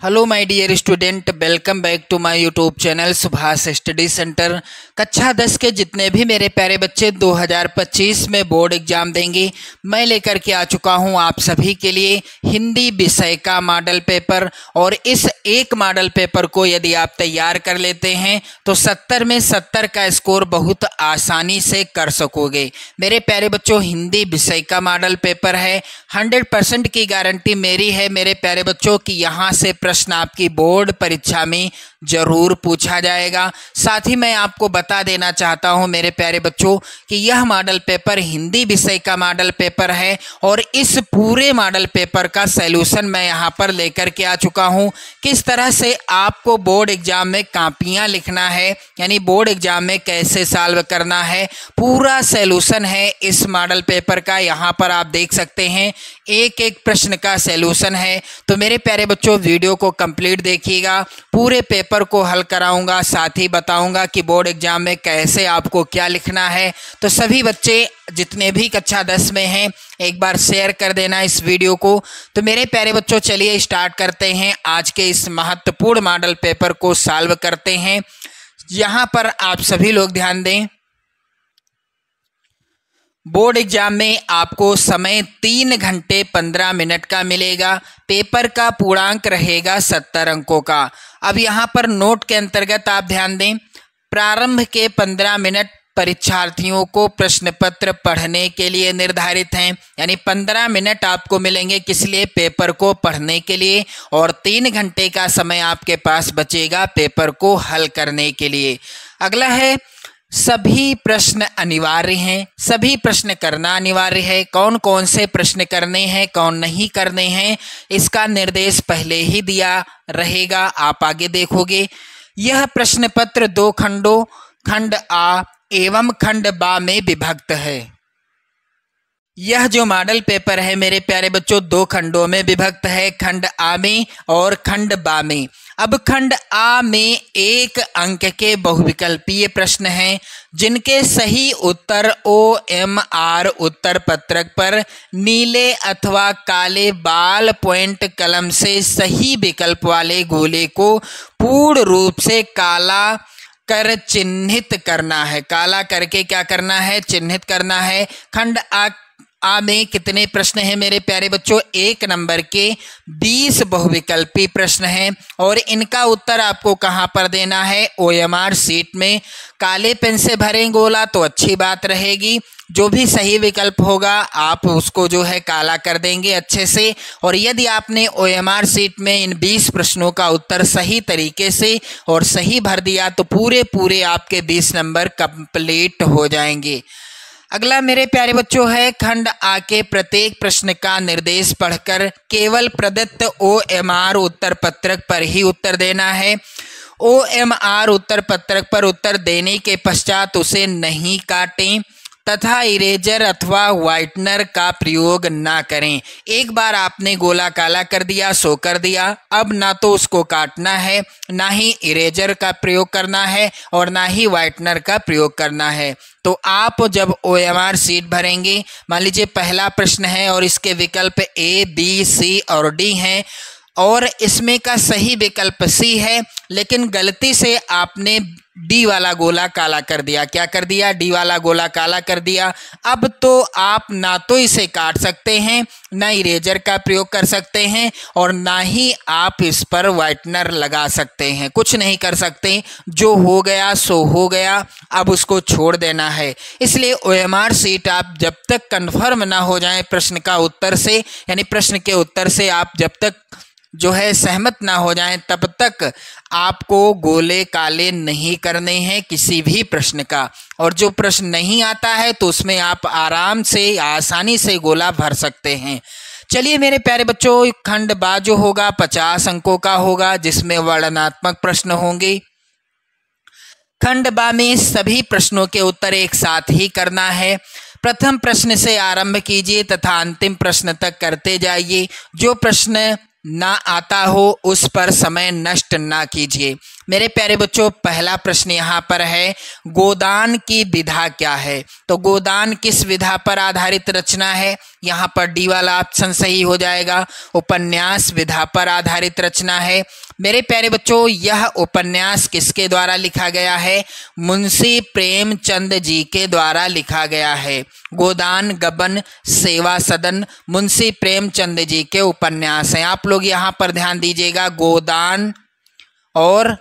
Hello my dear student, welcome back to my YouTube channel Subhash study centre. कक्षा 10 के जितने भी मेरे प्यारे बच्चे 2025 में बोर्ड एग्जाम देंगे, मैं लेकर के आ चुका हूं आप सभी के लिए हिंदी विषय का मॉडल पेपर। और इस एक मॉडल पेपर को यदि आप तैयार कर लेते हैं तो 70 में 70 का स्कोर बहुत आसानी से कर सकोगे। मेरे प्यारे बच्चों, हिंदी विषय का मॉडल पेपर है, 100% की गारंटी मेरी है मेरे प्यारे बच्चों कि यहाँ से प्रश्न आपकी बोर्ड परीक्षा में जरूर पूछा जाएगा। साथ ही मैं आपको बता देना चाहता हूं मेरे प्यारे बच्चों कि यह मॉडल पेपर हिंदी विषय का मॉडल पेपर है और इस पूरे मॉडल पेपर का सॉल्यूशन मैं यहां पर लेकर के आ चुका हूं। किस तरह से आपको बोर्ड एग्जाम में कॉपियां लिखना है, यानी बोर्ड एग्जाम में कैसे सॉल्व करना है, पूरा सॉल्यूशन है इस मॉडल पेपर का। यहां पर आप देख सकते हैं एक एक प्रश्न का सॉल्यूशन है। तो मेरे प्यारे बच्चों, वीडियो को कंप्लीट देखिएगा, पूरे पेपर को हल कराऊंगा, साथ ही बताऊंगा कि बोर्ड एग्जाम में कैसे आपको क्या लिखना है। तो सभी बच्चे जितने भी कक्षा 10 में हैं एक बार शेयर कर देना इस वीडियो को। तो मेरे प्यारे बच्चों, चलिए स्टार्ट करते हैं, आज के इस महत्वपूर्ण मॉडल पेपर को सॉल्व करते हैं। यहाँ पर आप सभी लोग ध्यान दें, बोर्ड एग्जाम में आपको समय 3 घंटे 15 मिनट का मिलेगा। पेपर का पूर्णांक रहेगा 70 अंकों का। अब यहाँ पर नोट के अंतर्गत आप ध्यान दें, प्रारंभ के 15 मिनट परीक्षार्थियों को प्रश्न पत्र पढ़ने के लिए निर्धारित हैं, यानी 15 मिनट आपको मिलेंगे किस लिए, पेपर को पढ़ने के लिए, और 3 घंटे का समय आपके पास बचेगा पेपर को हल करने के लिए। अगला है, सभी प्रश्न अनिवार्य हैं, सभी प्रश्न करना अनिवार्य है। कौन कौन से प्रश्न करने हैं, कौन नहीं करने हैं, इसका निर्देश पहले ही दिया रहेगा, आप आगे देखोगे। यह प्रश्न पत्र 2 खंडों, खंड आ एवं खंड बा में विभक्त है। यह जो मॉडल पेपर है मेरे प्यारे बच्चों 2 खंडों में विभक्त है, खंड आ में और खंड बा में। अब खंड आ में 1 अंक के बहुविकल्पीय प्रश्न हैं जिनके सही उत्तर OMR उत्तर पत्रक पर नीले अथवा काले बाल पॉइंट कलम से सही विकल्प वाले गोले को पूर्ण रूप से काला कर चिन्हित करना है। काला करके क्या करना है, चिन्हित करना है। खंड आ में कितने प्रश्न हैं मेरे प्यारे बच्चों, 1 नंबर के 20 बहुविकल्पी प्रश्न हैं और इनका उत्तर आपको कहां पर देना है, OMR सीट में। काले पेन से भरें गोला तो अच्छी बात रहेगी, जो भी सही विकल्प होगा आप उसको जो है काला कर देंगे अच्छे से। और यदि आपने OMR सीट में इन 20 प्रश्नों का उत्तर सही तरीके से और सही भर दिया तो पूरे आपके 20 नंबर कंप्लीट हो जाएंगे। अगला मेरे प्यारे बच्चों है, खंड आ के प्रत्येक प्रश्न का निर्देश पढ़कर केवल प्रदत्त OMR उत्तर पत्रक पर ही उत्तर देना है। OMR उत्तर पत्रक पर उत्तर देने के पश्चात उसे नहीं काटें तथा इरेजर अथवा व्हाइटनर का प्रयोग ना करें। एक बार आपने गोला काला कर दिया, सो कर दिया, अब ना तो उसको काटना है, ना ही इरेजर का प्रयोग करना है और ना ही व्हाइटनर का प्रयोग करना है। तो आप जब OMR सीट भरेंगे, मान लीजिए पहला प्रश्न है और इसके विकल्प A, B, C और D हैं और इसमें का सही विकल्प C है, लेकिन गलती से आपने D वाला गोला काला कर दिया। क्या कर दिया, D वाला गोला काला कर दिया। अब तो आप ना तो इसे काट सकते हैं, ना इरेजर का प्रयोग कर सकते हैं और ना ही आप इस पर व्हाइटनर लगा सकते हैं, कुछ नहीं कर सकते। जो हो गया सो हो गया, अब उसको छोड़ देना है। इसलिए OMR सीट आप जब तक कंफर्म ना हो जाए प्रश्न का उत्तर से, यानी प्रश्न के उत्तर से आप जब तक जो है सहमत ना हो जाएं, तब तक आपको गोले काले नहीं करने हैं किसी भी प्रश्न का। और जो प्रश्न नहीं आता है तो उसमें आप आराम से आसानी से गोला भर सकते हैं। चलिए मेरे प्यारे बच्चों, खंड बा जो होगा 50 अंकों का होगा जिसमें वर्णनात्मक प्रश्न होंगे। खंड बा में सभी प्रश्नों के उत्तर एक साथ ही करना है। प्रथम प्रश्न से आरंभ कीजिए तथा अंतिम प्रश्न तक करते जाइए। जो प्रश्न ना आता हो उस पर समय नष्ट ना कीजिए। मेरे प्यारे बच्चों पहला प्रश्न यहाँ पर है, गोदान की विधा क्या है? तो गोदान किस विधा पर आधारित रचना है? यहाँ पर डी वाला ऑप्शन सही हो जाएगा। उपन्यास विधा पर आधारित रचना है। मेरे प्यारे बच्चों यह उपन्यास किसके द्वारा लिखा गया है? मुंशी प्रेमचंद जी के द्वारा लिखा गया है। गोदान, गबन, सेवा सदन मुंशी प्रेमचंद जी के उपन्यास हैं। आप लोग यहाँ पर ध्यान दीजिएगा, गोदान और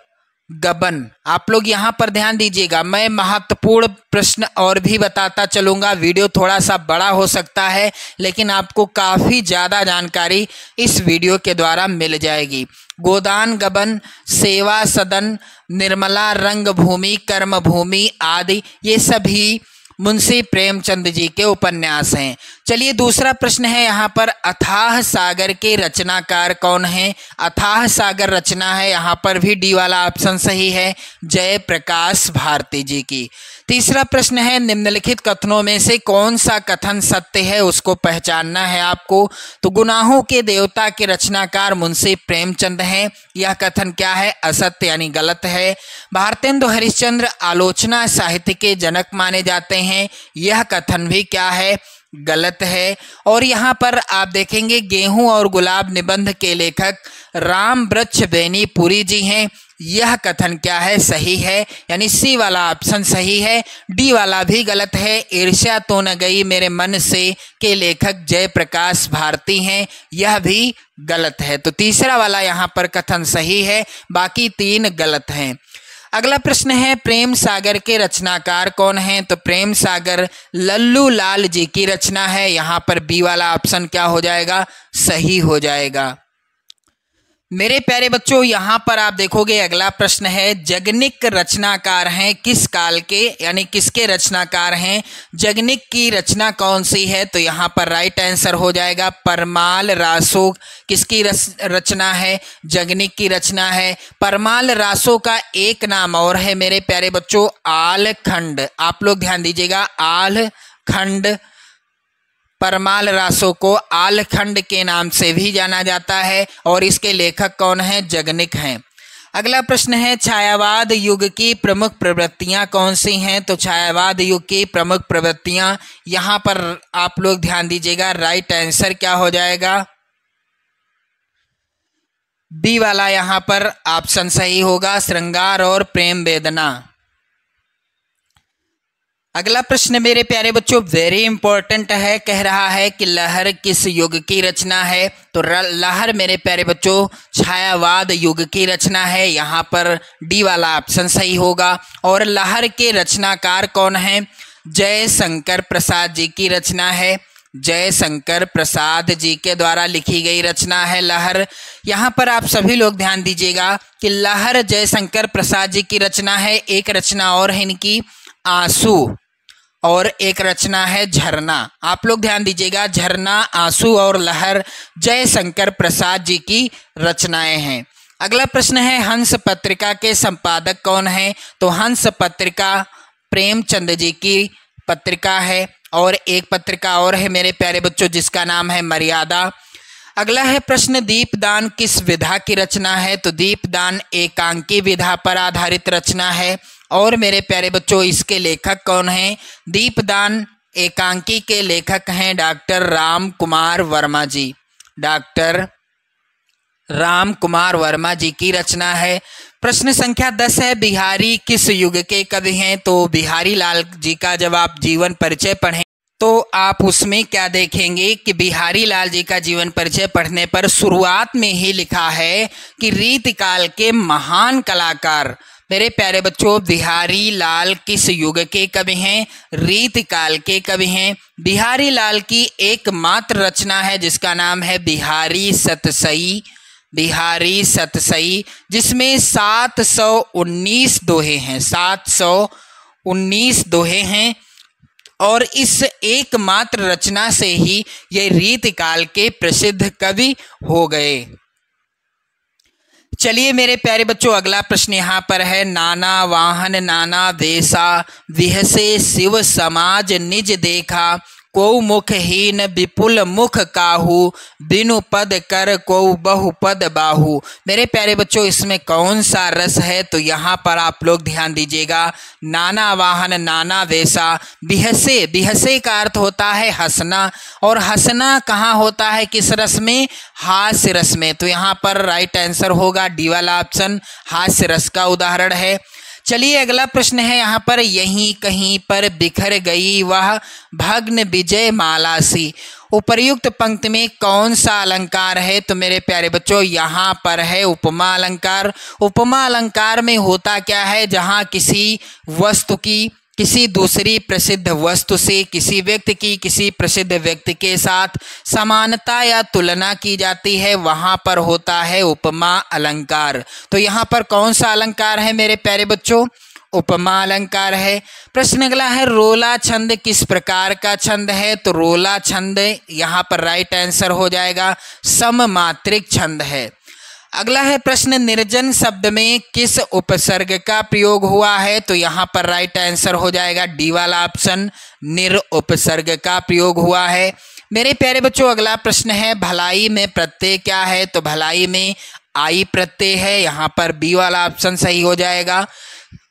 गबन आप लोग यहाँ पर ध्यान दीजिएगा। मैं महत्वपूर्ण प्रश्न और भी बताता चलूँगा। वीडियो थोड़ा सा बड़ा हो सकता है लेकिन आपको काफ़ी ज़्यादा जानकारी इस वीडियो के द्वारा मिल जाएगी। गोदान, गबन, सेवा सदन, निर्मला रंगभूमि, कर्मभूमि आदि ये सभी मुंशी प्रेमचंद जी के उपन्यास हैं। चलिए दूसरा प्रश्न है यहाँ पर, अथाह सागर के रचनाकार कौन हैं? अथाह सागर रचना है, यहाँ पर भी डी वाला ऑप्शन सही है, जयप्रकाश भारती जी की। तीसरा प्रश्न है, निम्नलिखित कथनों में से कौन सा कथन सत्य है उसको पहचानना है आपको। तो गुनाहों के देवता के रचनाकार मुंशी प्रेमचंद हैं, यह कथन क्या है? असत्य यानी गलत है। भारतेंदु हरिश्चंद्र आलोचना साहित्य के जनक माने जाते हैं, यह कथन भी क्या है? गलत है। और यहाँ पर आप देखेंगे गेहूं और गुलाब निबंध के लेखक राम वृक्ष बेनीपुरी जी हैं, यह कथन क्या है? सही है, यानी सी वाला ऑप्शन सही है। डी वाला भी गलत है। ईर्ष्या तो न गई मेरे मन से के लेखक जयप्रकाश भारती हैं, यह भी गलत है। तो तीसरा वाला यहाँ पर कथन सही है, बाकी तीन गलत हैं। अगला प्रश्न है, प्रेम सागर के रचनाकार कौन हैं? तो प्रेम सागर लल्लू लाल जी की रचना है, यहाँ पर बी वाला ऑप्शन क्या हो जाएगा? सही हो जाएगा। मेरे प्यारे बच्चों यहाँ पर आप देखोगे अगला प्रश्न है, जगनिक रचनाकार हैं किस काल के, यानी किसके रचनाकार हैं? जगनिक की रचना कौन सी है? तो यहाँ पर राइट आंसर हो जाएगा परमाल रासो। किसकी रचना है? जगनिक की रचना है। परमाल रासो का एक नाम और है मेरे प्यारे बच्चों, आलखंड। आप लोग ध्यान दीजिएगा, आलखंड। परमाल रासो को आलखंड के नाम से भी जाना जाता है और इसके लेखक कौन हैं? जगनिक हैं। अगला प्रश्न है, छायावाद युग की प्रमुख प्रवृत्तियां कौन सी हैं? तो छायावाद युग की प्रमुख प्रवृत्तियां, यहाँ पर आप लोग ध्यान दीजिएगा, राइट आंसर क्या हो जाएगा? बी वाला यहाँ पर ऑप्शन सही होगा, श्रृंगार और प्रेम वेदना। अगला प्रश्न मेरे प्यारे बच्चों वेरी इंपॉर्टेंट है, कह रहा है कि लहर किस युग की रचना है? तो लहर मेरे प्यारे बच्चों छायावाद युग की रचना है, यहाँ पर डी वाला ऑप्शन सही होगा। और लहर के रचनाकार कौन हैं? जयशंकर प्रसाद जी की रचना है, जयशंकर प्रसाद जी के द्वारा लिखी गई रचना है लहर। यहाँ पर आप सभी लोग ध्यान दीजिएगा कि लहर जयशंकर प्रसाद जी की रचना है। एक रचना और है इनकी आंसू, और एक रचना है झरना। आप लोग ध्यान दीजिएगा, झरना, आंसू और लहर जयशंकर प्रसाद जी की रचनाएं हैं। अगला प्रश्न है, हंस पत्रिका के संपादक कौन हैं? तो हंस पत्रिका प्रेमचंद जी की पत्रिका है। और एक पत्रिका और है मेरे प्यारे बच्चों जिसका नाम है मर्यादा। अगला है प्रश्न, दीपदान किस विधा की रचना है? तो दीपदान एकांकी विधा पर आधारित रचना है। और मेरे प्यारे बच्चों इसके लेखक कौन हैं? दीपदान एकांकी के लेखक हैं डॉक्टर राम कुमार वर्मा जी। डॉक्टर राम कुमार वर्मा जी की रचना है। प्रश्न संख्या 10 है, बिहारी किस युग के कवि हैं? तो बिहारी लाल जी का जब आप जीवन परिचय पढ़ें तो आप उसमें क्या देखेंगे कि बिहारी लाल जी का जीवन परिचय पढ़ने पर शुरुआत में ही लिखा है कि रीतिकाल के महान कलाकार। मेरे प्यारे बच्चों बिहारी लाल किस युग के कवि हैं? रीतिकाल के कवि हैं। बिहारी लाल की एकमात्र रचना है जिसका नाम है बिहारी सतसई। बिहारी सतसई जिसमें 719 दोहे हैं, 719 दोहे हैं। और इस एकमात्र रचना से ही ये रीतिकाल के प्रसिद्ध कवि हो गए। चलिए मेरे प्यारे बच्चों अगला प्रश्न यहाँ पर है, नाना वाहन नाना वेशा विहसे शिव समाज निज देखा को मुखहीन विपुल मुख काहू, बिनु पद कर को बहुपद बाहू। मेरे प्यारे बच्चों, इसमें कौन सा रस है? तो यहाँ पर आप लोग ध्यान दीजिएगा। नाना वाहन नाना वेशा, बिहसे, बिहसे का अर्थ होता है हंसना, और हंसना कहाँ होता है, किस रस में? हास्य रस में। तो यहाँ पर राइट आंसर होगा डी वाला ऑप्शन, हास्य रस का उदाहरण है। चलिए अगला प्रश्न है यहाँ पर, यहीं कहीं पर बिखर गई वह भग्न विजय माला सी। उपर्युक्त पंक्ति में कौन सा अलंकार है? तो मेरे प्यारे बच्चों, यहाँ पर है उपमा अलंकार। उपमा अलंकार में होता क्या है, जहाँ किसी वस्तु की किसी दूसरी प्रसिद्ध वस्तु से किसी व्यक्ति की किसी प्रसिद्ध व्यक्ति के साथ समानता या तुलना की जाती है, वहां पर होता है उपमा अलंकार। तो यहाँ पर कौन सा अलंकार है मेरे प्यारे बच्चों? उपमा अलंकार है। प्रश्न अगला है, रोला छंद किस प्रकार का छंद है? तो रोला छंद यहाँ पर राइट आंसर हो जाएगा, सममात्रिक छंद है। अगला है प्रश्न, निर्जन शब्द में किस उपसर्ग का प्रयोग हुआ है? तो यहाँ पर राइट आंसर हो जाएगा डी वाला ऑप्शन, निर उपसर्ग का प्रयोग हुआ है। मेरे प्यारे बच्चों, अगला प्रश्न है, भलाई में प्रत्यय क्या है? तो भलाई में आई प्रत्यय है, यहाँ पर बी वाला ऑप्शन सही हो जाएगा।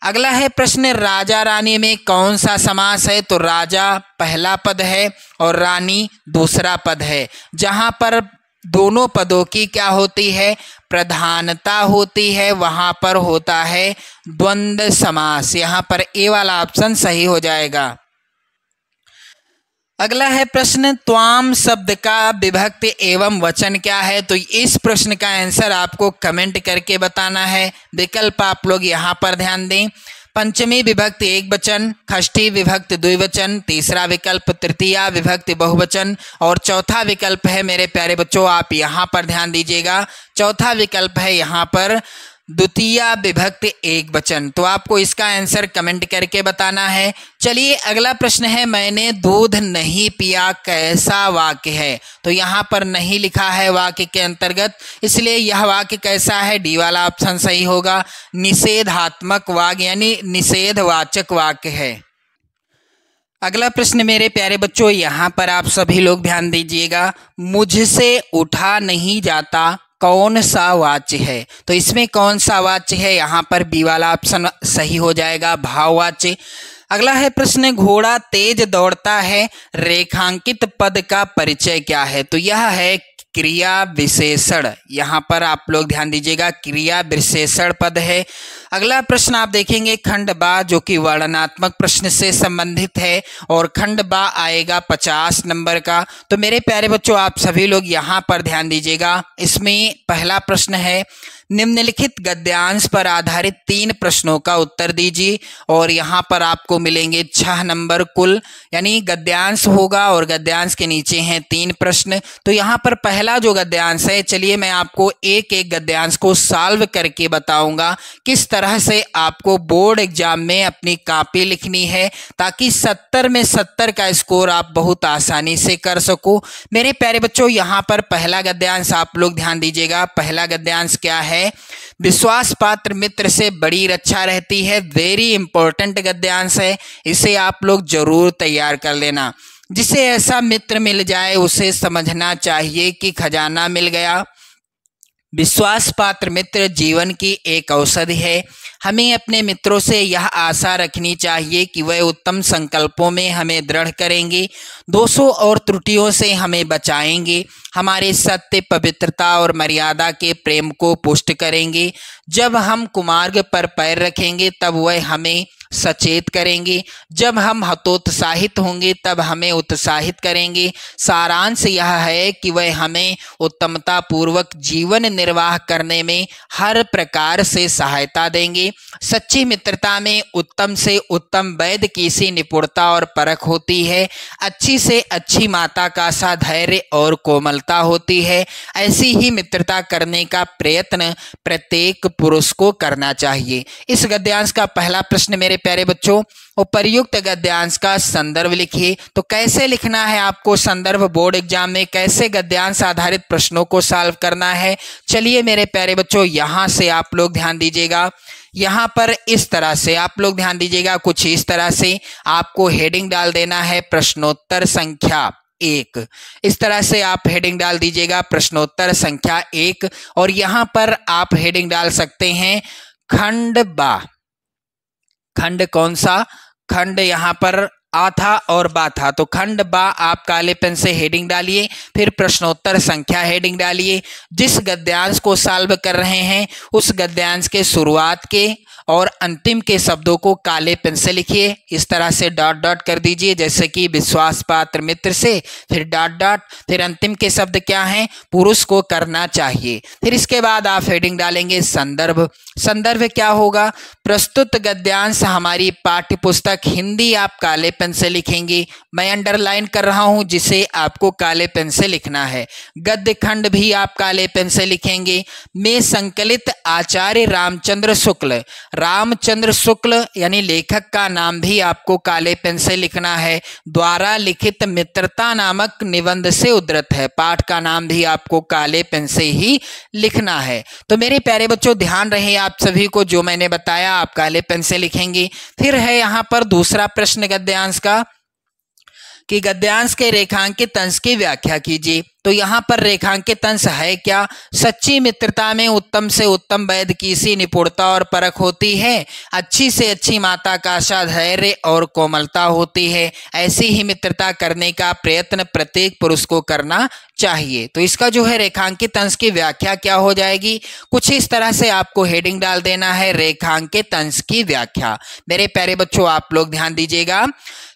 अगला है प्रश्न, राजा रानी में कौन सा समास है? तो राजा पहला पद है और रानी दूसरा पद है, जहाँ पर दोनों पदों की क्या होती है? प्रधानता होती है, वहां पर होता है द्वंद्व समास। यहाँ पर ए वाला ऑप्शन सही हो जाएगा। अगला है प्रश्न, त्वाम शब्द का विभक्ति एवं वचन क्या है? तो इस प्रश्न का आंसर आपको कमेंट करके बताना है। विकल्प आप लोग यहाँ पर ध्यान दें। पंचमी विभक्ति एक वचन, षष्ठी विभक्ति द्विवचन, तीसरा विकल्प तृतीया विभक्ति बहुवचन, और चौथा विकल्प है मेरे प्यारे बच्चों, आप यहाँ पर ध्यान दीजिएगा, चौथा विकल्प है यहाँ पर द्वितीया विभक्ति एक वचन। तो आपको इसका आंसर कमेंट करके बताना है। चलिए अगला प्रश्न है, मैंने दूध नहीं पिया कैसा वाक्य है? तो यहाँ पर नहीं लिखा है वाक्य के अंतर्गत, इसलिए यह वाक्य कैसा है? डी वाला ऑप्शन सही होगा, निषेधात्मक वाक्य यानी निषेधवाचक वाक्य है। अगला प्रश्न मेरे प्यारे बच्चों, यहाँ पर आप सभी लोग ध्यान दीजिएगा, मुझसे उठा नहीं जाता कौन सा वाच्य है? तो इसमें कौन सा वाच्य है? यहाँ पर बी वाला ऑप्शन सही हो जाएगा, भाववाच्य। अगला है प्रश्न, घोड़ा तेज दौड़ता है, रेखांकित पद का परिचय क्या है? तो यह है क्रिया विशेषण। यहाँ पर आप लोग ध्यान दीजिएगा, क्रिया विशेषण पद है। अगला प्रश्न आप देखेंगे खंड बा, जो कि वर्णनात्मक प्रश्न से संबंधित है, और खंड बा आएगा 50 नंबर का। तो मेरे प्यारे बच्चों, आप सभी लोग यहाँ पर ध्यान दीजिएगा। इसमें पहला प्रश्न है, निम्नलिखित गद्यांश पर आधारित 3 प्रश्नों का उत्तर दीजिए, और यहाँ पर आपको मिलेंगे 6 नंबर कुल, यानी गद्यांश होगा और गद्यांश के नीचे हैं 3 प्रश्न। तो यहाँ पर पहला जो गद्यांश है, चलिए मैं आपको एक एक गद्यांश को सॉल्व करके बताऊंगा किस तरह से आपको बोर्ड एग्जाम में अपनी कॉपी लिखनी है, ताकि 70 में 70 का स्कोर आप बहुत आसानी से कर सको। मेरे प्यारे बच्चों, यहाँ पर पहला गद्यांश आप लोग ध्यान दीजिएगा। पहला गद्यांश क्या है? विश्वास पात्र मित्र से बड़ी रक्षा रहती है। वेरी इंपॉर्टेंट गद्यांश है, इसे आप लोग जरूर तैयार कर लेना। जिसे ऐसा मित्र मिल जाए उसे समझना चाहिए कि खजाना मिल गया। विश्वास पात्र मित्र जीवन की एक औषधि है। हमें अपने मित्रों से यह आशा रखनी चाहिए कि वह उत्तम संकल्पों में हमें दृढ़ करेंगे, दोषों और त्रुटियों से हमें बचाएंगे, हमारे सत्य, पवित्रता और मर्यादा के प्रेम को पुष्ट करेंगे। जब हम कुमार्ग पर पैर रखेंगे तब वह हमें सचेत करेंगे, जब हम हतोत्साहित होंगे तब हमें उत्साहित करेंगे। सारांश यह है कि वह हमें उत्तमता पूर्वक जीवन निर्वाह करने में हर प्रकार से सहायता देंगे। सच्ची मित्रता में उत्तम से उत्तम वैद्य की सी निपुणता और परख होती है। अच्छी से अच्छी माता का सा धैर्य और कोमलता होती है। ऐसी ही मित्रता करने का प्रयत्न प्रत्येक पुरुष को करना चाहिए। इस गद्यांश का पहला प्रश्न मेरे मेरे प्यारे बच्चों, उपर्युक्त गद्यांश का संदर्भ लिखिए। तो कैसे लिखना है आपको संदर्भ बोर्ड एग्जाम में, कैसे गद्यांश आधारित प्रश्नों को सॉल्व करना है, चलिए मेरे प्यारे बच्चों यहाँ से आप लोग ध्यान दीजिएगा। यहाँ पर इस तरह से आप लोग ध्यान दीजिएगा, कुछ इस तरह से आपको हेडिंग डाल देना है प्रश्नोत्तर संख्या 1। इस तरह से आप हेडिंग डाल दीजिएगा प्रश्नोत्तर संख्या 1, और यहाँ पर आप हेडिंग डाल सकते हैं खंड बा। खंड कौन सा? खंड यहाँ पर आ था और बा था, तो खंड बा आप काले पेन से हेडिंग डालिए, फिर प्रश्नोत्तर संख्या हेडिंग डालिए। जिस गद्यांश को सॉल्व कर रहे हैं उस गद्यांश के शुरुआत के और अंतिम के शब्दों को काले पेन से लिखिए। इस तरह से डॉट डॉट कर दीजिए, जैसे कि विश्वास पात्र मित्र से, फिर डॉट डॉट, फिर अंतिम के शब्द क्या हैं? पुरुष को करना चाहिए। फिर इसके बाद आप हेडिंग डालेंगे संदर्भ। संदर्भ क्या होगा? प्रस्तुत गद्यांश हमारी पाठ्य पुस्तक हिंदी आप काले पेन से लिखेंगे। मैं अंडरलाइन कर रहा हूं जिसे आपको काले पेन से लिखना है। गद्य खंड भी आप काले पेन से लिखेंगे। में संकलित आचार्य रामचंद्र शुक्ल, रामचंद्र शुक्ल यानी लेखक का नाम भी आपको काले पेन से लिखना है। द्वारा लिखित मित्रता नामक निबंध से उद्धृत है। पाठ का नाम भी आपको काले पेन से ही लिखना है। तो मेरे प्यारे बच्चों ध्यान रहे आप सभी को, जो मैंने बताया आप काले पेन से लिखेंगे। फिर है यहाँ पर दूसरा प्रश्न गद्यांश का कि गद्यांश के रेखांकित अंश की व्याख्या कीजिए। तो यहाँ पर रेखांकित अंश है क्या? सच्ची मित्रता में उत्तम से उत्तम वैद्य की सी निपुणता और परख होती है। अच्छी से अच्छी माता का सा धैर्य और कोमलता होती है। ऐसी ही मित्रता करने का प्रयत्न प्रत्येक पुरुष को करना चाहिए। तो इसका जो है रेखांकित अंश की व्याख्या क्या हो जाएगी? कुछ इस तरह से आपको हेडिंग डाल देना है रेखांकित अंश की व्याख्या। मेरे प्यारे बच्चों आप लोग ध्यान दीजिएगा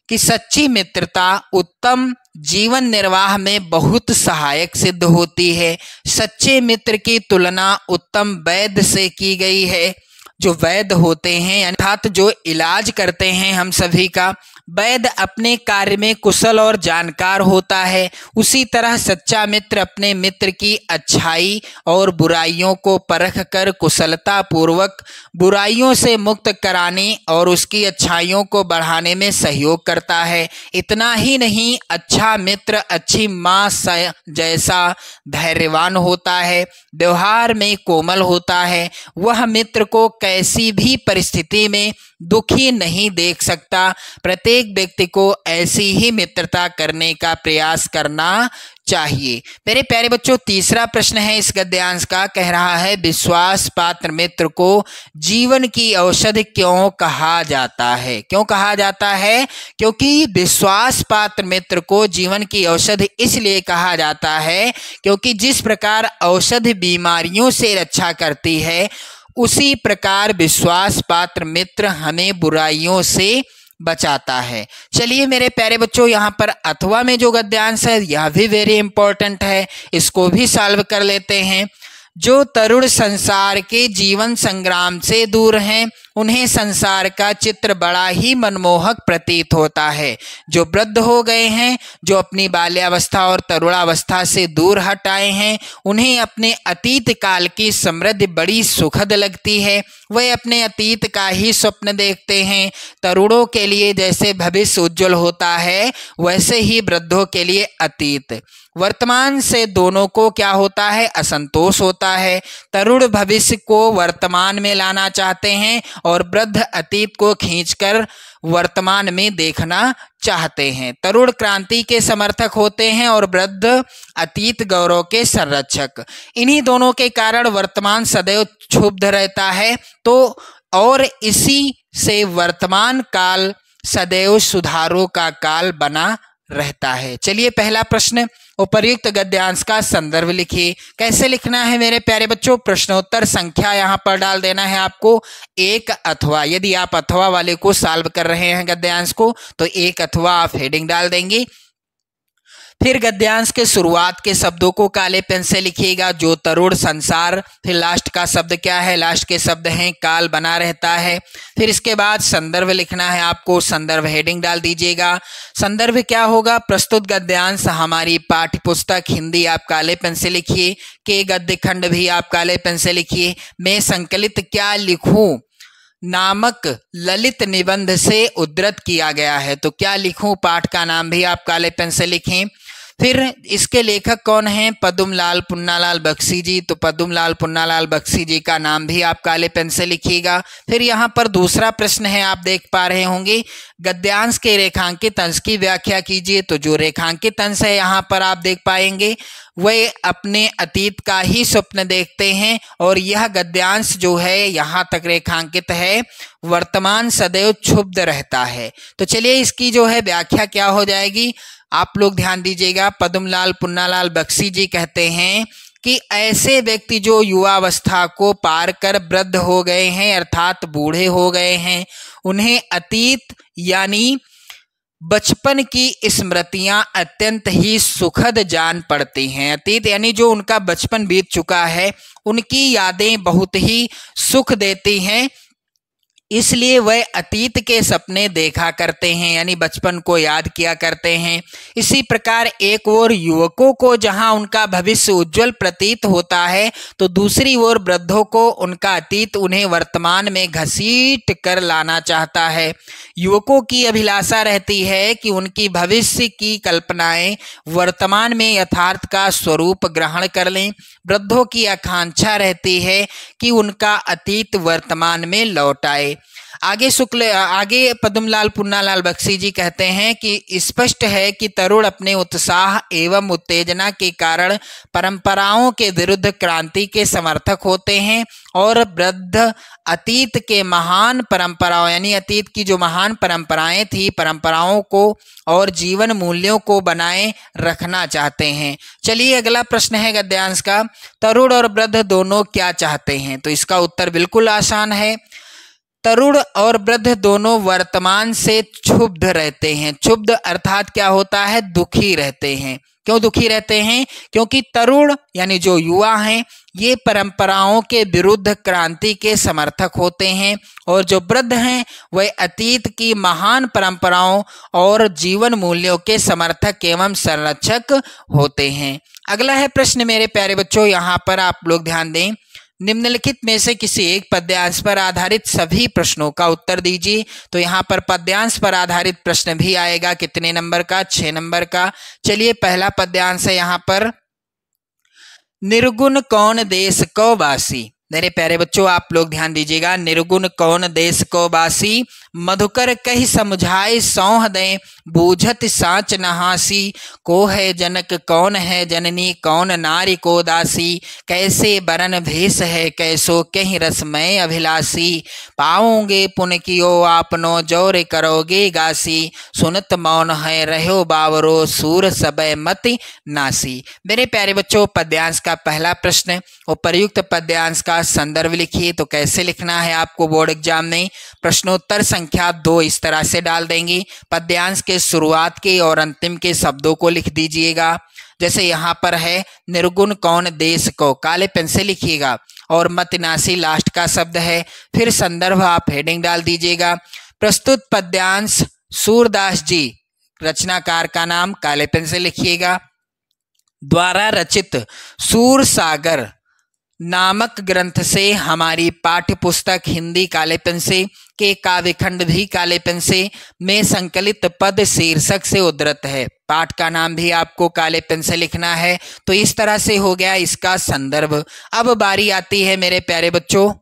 कि सच्ची मित्रता उत्तम जीवन निर्वाह में बहुत सहायक सिद्ध होती है। सच्चे मित्र की तुलना उत्तम वैद्य से की गई है। जो वैद्य होते हैं अर्थात जो इलाज करते हैं हम सभी का, वैद्य अपने कार्य में कुशल और जानकार होता है। उसी तरह सच्चा मित्र अपने मित्र की अच्छाई और बुराइयों को परख कर कुशलता पूर्वक बुराइयों से मुक्त कराने और उसकी अच्छाइयों को बढ़ाने में सहयोग करता है। इतना ही नहीं, अच्छा मित्र अच्छी माँ जैसा धैर्यवान होता है, व्यवहार में कोमल होता है। वह मित्र को कैसी भी परिस्थिति में दुखी नहीं देख सकता। प्रत्येक व्यक्ति को ऐसी ही मित्रता करने का प्रयास करना चाहिए। मेरे प्यारे बच्चों तीसरा प्रश्न है इस गद्यांश का, कह रहा है विश्वास पात्र मित्र को जीवन की औषधि क्यों कहा जाता है? क्यों कहा जाता है? क्योंकि विश्वास पात्र मित्र को जीवन की औषधि इसलिए कहा जाता है क्योंकि जिस प्रकार औषधि बीमारियों से रक्षा करती है, उसी प्रकार विश्वास पात्र मित्र हमें बुराइयों से बचाता है। चलिए मेरे प्यारे बच्चों यहाँ पर अथवा में जो गद्यांश है यह भी वेरी इंपॉर्टेंट है, इसको भी सॉल्व कर लेते हैं। जो तरुण संसार के जीवन संग्राम से दूर हैं, उन्हें संसार का चित्र बड़ा ही मनमोहक प्रतीत होता है। जो वृद्ध हो गए हैं, जो अपनी बाल्यावस्था और तरुणावस्था से दूर हट आए हैं, उन्हें अपने अतीत काल की समृद्धि बड़ी सुखद लगती है। वे अपने अतीत का ही स्वप्न देखते हैं। तरुणों के लिए जैसे भविष्य उज्जवल होता है, वैसे ही वृद्धों के लिए अतीत। वर्तमान से दोनों को क्या होता है? असंतोष होता है। तरुण भविष्य को वर्तमान में लाना चाहते हैं और वृद्ध अतीत को खींचकर वर्तमान में देखना चाहते हैं। तरुण क्रांति के समर्थक होते हैं और वृद्ध अतीत गौरव के संरक्षक। इन्हीं दोनों के कारण वर्तमान सदैव क्षुब्ध रहता है, तो और इसी से वर्तमान काल सदैव सुधारों का काल बना रहता है। चलिए पहला प्रश्न, उपर्युक्त गद्यांश का संदर्भ लिखिए। कैसे लिखना है मेरे प्यारे बच्चों? प्रश्नोत्तर संख्या यहाँ पर डाल देना है आपको 1 अथवा। यदि आप अथवा वाले को सॉल्व कर रहे हैं गद्यांश को तो 1 अथवा आप हेडिंग डाल देंगे। फिर गद्यांश के शुरुआत के शब्दों को काले पेन से लिखिएगा। जो तरुण संसार, फिर लास्ट का शब्द क्या है? लास्ट के शब्द हैं काल बना रहता है। फिर इसके बाद संदर्भ लिखना है आपको, संदर्भ हेडिंग डाल दीजिएगा। संदर्भ क्या होगा? प्रस्तुत गद्यांश हमारी पाठ्य पुस्तक हिंदी आप काले पेन से लिखिए। के गद्य खंड भी आप काले पेन से लिखिए। मैं संकलित क्या लिखूं? नामक ललित निबंध से उद्धृत किया गया है। तो क्या लिखूं? पाठ का नाम भी आप काले पेन से लिखें। फिर इसके लेखक कौन हैं? पद्मलाल पुन्नालाल बख्शी जी। तो पद्मलाल पुन्नालाल बख्शी जी का नाम भी आप काले पेन से लिखिएगा। फिर यहाँ पर दूसरा प्रश्न है, आप देख पा रहे होंगे, गद्यांश के रेखांकित अंश की व्याख्या कीजिए। तो जो रेखांकित अंश है यहाँ पर आप देख पाएंगे वे अपने अतीत का ही स्वप्न देखते हैं, और यह गद्यांश जो है यहाँ तक रेखांकित है, वर्तमान सदैव क्षुब्ध रहता है। तो चलिए इसकी जो है व्याख्या क्या हो जाएगी, आप लोग ध्यान दीजिएगा। पद्मलाल पुन्नालाल बख्शी जी कहते हैं कि ऐसे व्यक्ति जो युवावस्था को पार कर वृद्ध हो गए हैं, अर्थात बूढ़े हो गए हैं, उन्हें अतीत यानी बचपन की स्मृतियां अत्यंत ही सुखद जान पड़ती हैं। अतीत यानी जो उनका बचपन बीत चुका है, उनकी यादें बहुत ही सुख देती हैं, इसलिए वह अतीत के सपने देखा करते हैं, यानी बचपन को याद किया करते हैं। इसी प्रकार एक ओर युवकों को जहां उनका भविष्य उज्जवल प्रतीत होता है, तो दूसरी ओर वृद्धों को उनका अतीत उन्हें वर्तमान में घसीट कर लाना चाहता है। युवकों की अभिलाषा रहती है कि उनकी भविष्य की कल्पनाएं वर्तमान में यथार्थ का स्वरूप ग्रहण कर लें। वृद्धों की आकांक्षा रहती है कि उनका अतीत वर्तमान में लौट आए। आगे पद्मलाल पुन्नालाल बख्शी जी कहते हैं कि स्पष्ट है कि तरुण अपने उत्साह एवं उत्तेजना के कारण परंपराओं के विरुद्ध क्रांति के समर्थक होते हैं, और वृद्ध अतीत के महान परंपराओं यानी अतीत की जो महान परंपराएं थी, परंपराओं को और जीवन मूल्यों को बनाए रखना चाहते हैं। चलिए अगला प्रश्न है गद्यांश का, तरुण और वृद्ध दोनों क्या चाहते हैं? तो इसका उत्तर बिल्कुल आसान है। तरुण और वृद्ध दोनों वर्तमान से क्षुब्ध रहते हैं। क्षुब्ध अर्थात क्या होता है? दुखी रहते हैं। क्यों दुखी रहते हैं? क्योंकि तरुण यानी जो युवा हैं, ये परंपराओं के विरुद्ध क्रांति के समर्थक होते हैं, और जो वृद्ध हैं वह अतीत की महान परंपराओं और जीवन मूल्यों के समर्थक एवं संरक्षक होते हैं। अगला है प्रश्न मेरे प्यारे बच्चों, यहाँ पर आप लोग ध्यान दें, निम्नलिखित में से किसी एक पद्यांश पर आधारित सभी प्रश्नों का उत्तर दीजिए। तो यहाँ पर पद्यांश पर आधारित प्रश्न भी आएगा, कितने नंबर का? 6 नंबर का। चलिए पहला पद्यांश है यहाँ पर, निर्गुण कौन देश को वासी। मेरे प्यारे बच्चों आप लोग ध्यान दीजिएगा, निर्गुण कौन देश को वासी, मधुकर कही समझाए सौह दें, बूझत साच नहासी, को है जनक कौन है जननी, कौन नारी को दासी, कैसे बरन भेष है कैसो कहीं रसमय अभिलाषी, पाओगे पुन कियो आपनो जोर करोगे गासी, सुनत मौन है रहो बावरो सूर सबय मति नासी। मेरे प्यारे बच्चों पद्यांश का पहला प्रश्न, उपर्युक्त पद्यांश का संदर्भ लिखिए। तो कैसे लिखना है आपको बोर्ड एग्जाम में? प्रश्नोत्तर संख्या 2 इस तरह से डाल देंगे, पद्यांश के शुरुआत के और अंतिम के शब्दों को लिख दीजिएगा। जैसे यहाँ पर है, निर्गुण कौन देश को, काले पेन से लिखिएगा, और मतनासी लास्ट का शब्द है। फिर संदर्भ आप हेडिंग डाल दीजिएगा। प्रस्तुत पद्यांश सूरदास जी, रचनाकार का नाम काले पेन से लिखिएगा, द्वारा रचित सूर सागर नामक ग्रंथ से हमारी पाठ्य पुस्तक हिंदी काले पेन से के काव्यखंड भी काले पेन से में संकलित पद शीर्षक से उद्धृत है। पाठ का नाम भी आपको काले पेन से लिखना है। तो इस तरह से हो गया इसका संदर्भ। अब बारी आती है मेरे प्यारे बच्चों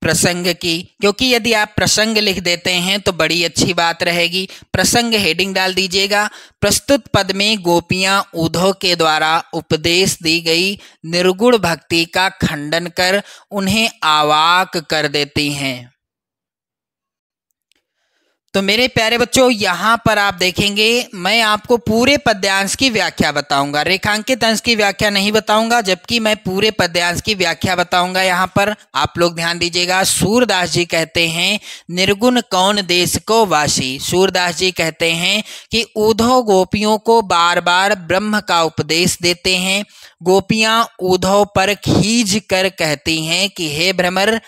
प्रसंग की, क्योंकि यदि आप प्रसंग लिख देते हैं तो बड़ी अच्छी बात रहेगी। प्रसंग हेडिंग डाल दीजिएगा। प्रस्तुत पद में गोपियां उद्धव के द्वारा उपदेश दी गई निर्गुण भक्ति का खंडन कर उन्हें अवाक कर देती हैं। तो मेरे प्यारे बच्चों यहाँ पर आप देखेंगे, मैं आपको पूरे पद्यांश की व्याख्या बताऊंगा, रेखांकित अंश की व्याख्या नहीं बताऊंगा, जबकि मैं पूरे पद्यांश की व्याख्या बताऊंगा। यहाँ पर आप लोग ध्यान दीजिएगा। सूरदास जी कहते हैं, निर्गुण कौन देश को वासी। सूरदास जी कहते हैं कि उद्धव गोपियों को बार बार ब्रह्म का उपदेश देते हैं। गोपियां उद्धव पर खींच कर कहती हैं कि हे भ्रमर,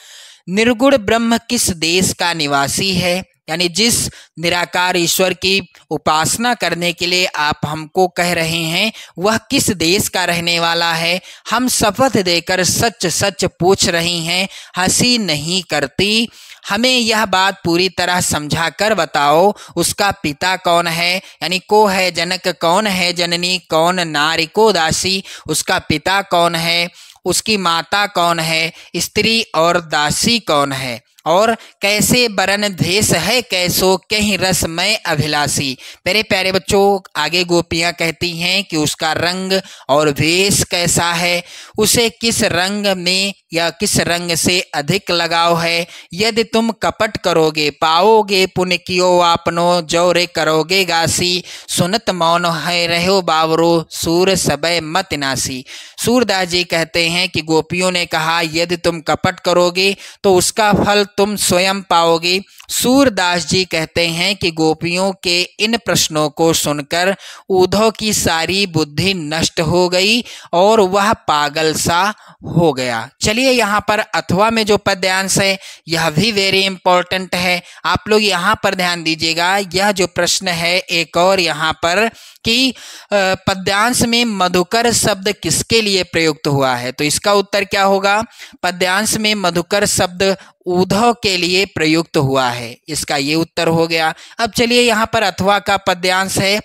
निर्गुण ब्रह्म किस देश का निवासी है? यानी जिस निराकार ईश्वर की उपासना करने के लिए आप हमको कह रहे हैं वह किस देश का रहने वाला है? हम शपथ देकर सच सच पूछ रही हैं, हंसी नहीं करती। हमें यह बात पूरी तरह समझा कर बताओ, उसका पिता कौन है? यानी को है जनक, कौन है जननी, कौन नारी को दासी, उसका पिता कौन है, उसकी माता कौन है, स्त्री और दासी कौन है, और कैसे बरन भेष है कैसो कहीं रसमय अभिलाषी। मेरे प्यारे बच्चों, आगे गोपियां कहती हैं कि उसका रंग और वेश कैसा है, उसे किस रंग में या किस रंग से अधिक लगाव है। यदि तुम कपट करोगे पाओगे पुण्य कियो आपनो, जौरे करोगे गासी, सुनत मौन है रहो बावरो, सूर सबय मत नासी। सूरदास जी कहते हैं कि गोपियों ने कहा यदि तुम कपट करोगे तो उसका फल तुम स्वयं पाओगे। सूरदास जी कहते हैं कि गोपियों के इन प्रश्नों को सुनकर उद्धव की सारी बुद्धि नष्ट हो गई और वह पागल सा हो गया। चलिए यहाँ पर अथवा में जो पद्यांश है यह भी वेरी इंपॉर्टेंट है, आप लोग यहाँ पर ध्यान दीजिएगा। यह जो प्रश्न है एक और यहाँ पर कि पद्यांश में मधुकर शब्द किसके लिए प्रयुक्त हुआ है, तो इसका उत्तर क्या होगा? पद्यांश में मधुकर शब्द उद्धव के लिए प्रयुक्त हुआ है, इसका ये उत्तर हो गया। अब चलिए यहाँ पर अथवा का पद्यांश है,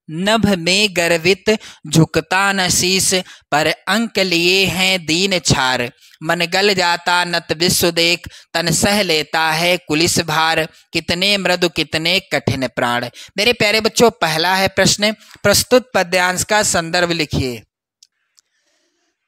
नभ में गर्वित झुकता न शीस, पर अंक लिए हैं दीन छार, मन गल जाता नत विश्व देख, तन सह लेता है कुलिस भार, कितने मृदु कितने कठिन प्राण। मेरे प्यारे बच्चों, पहला है प्रश्न, प्रस्तुत पद्यांश का संदर्भ लिखिए।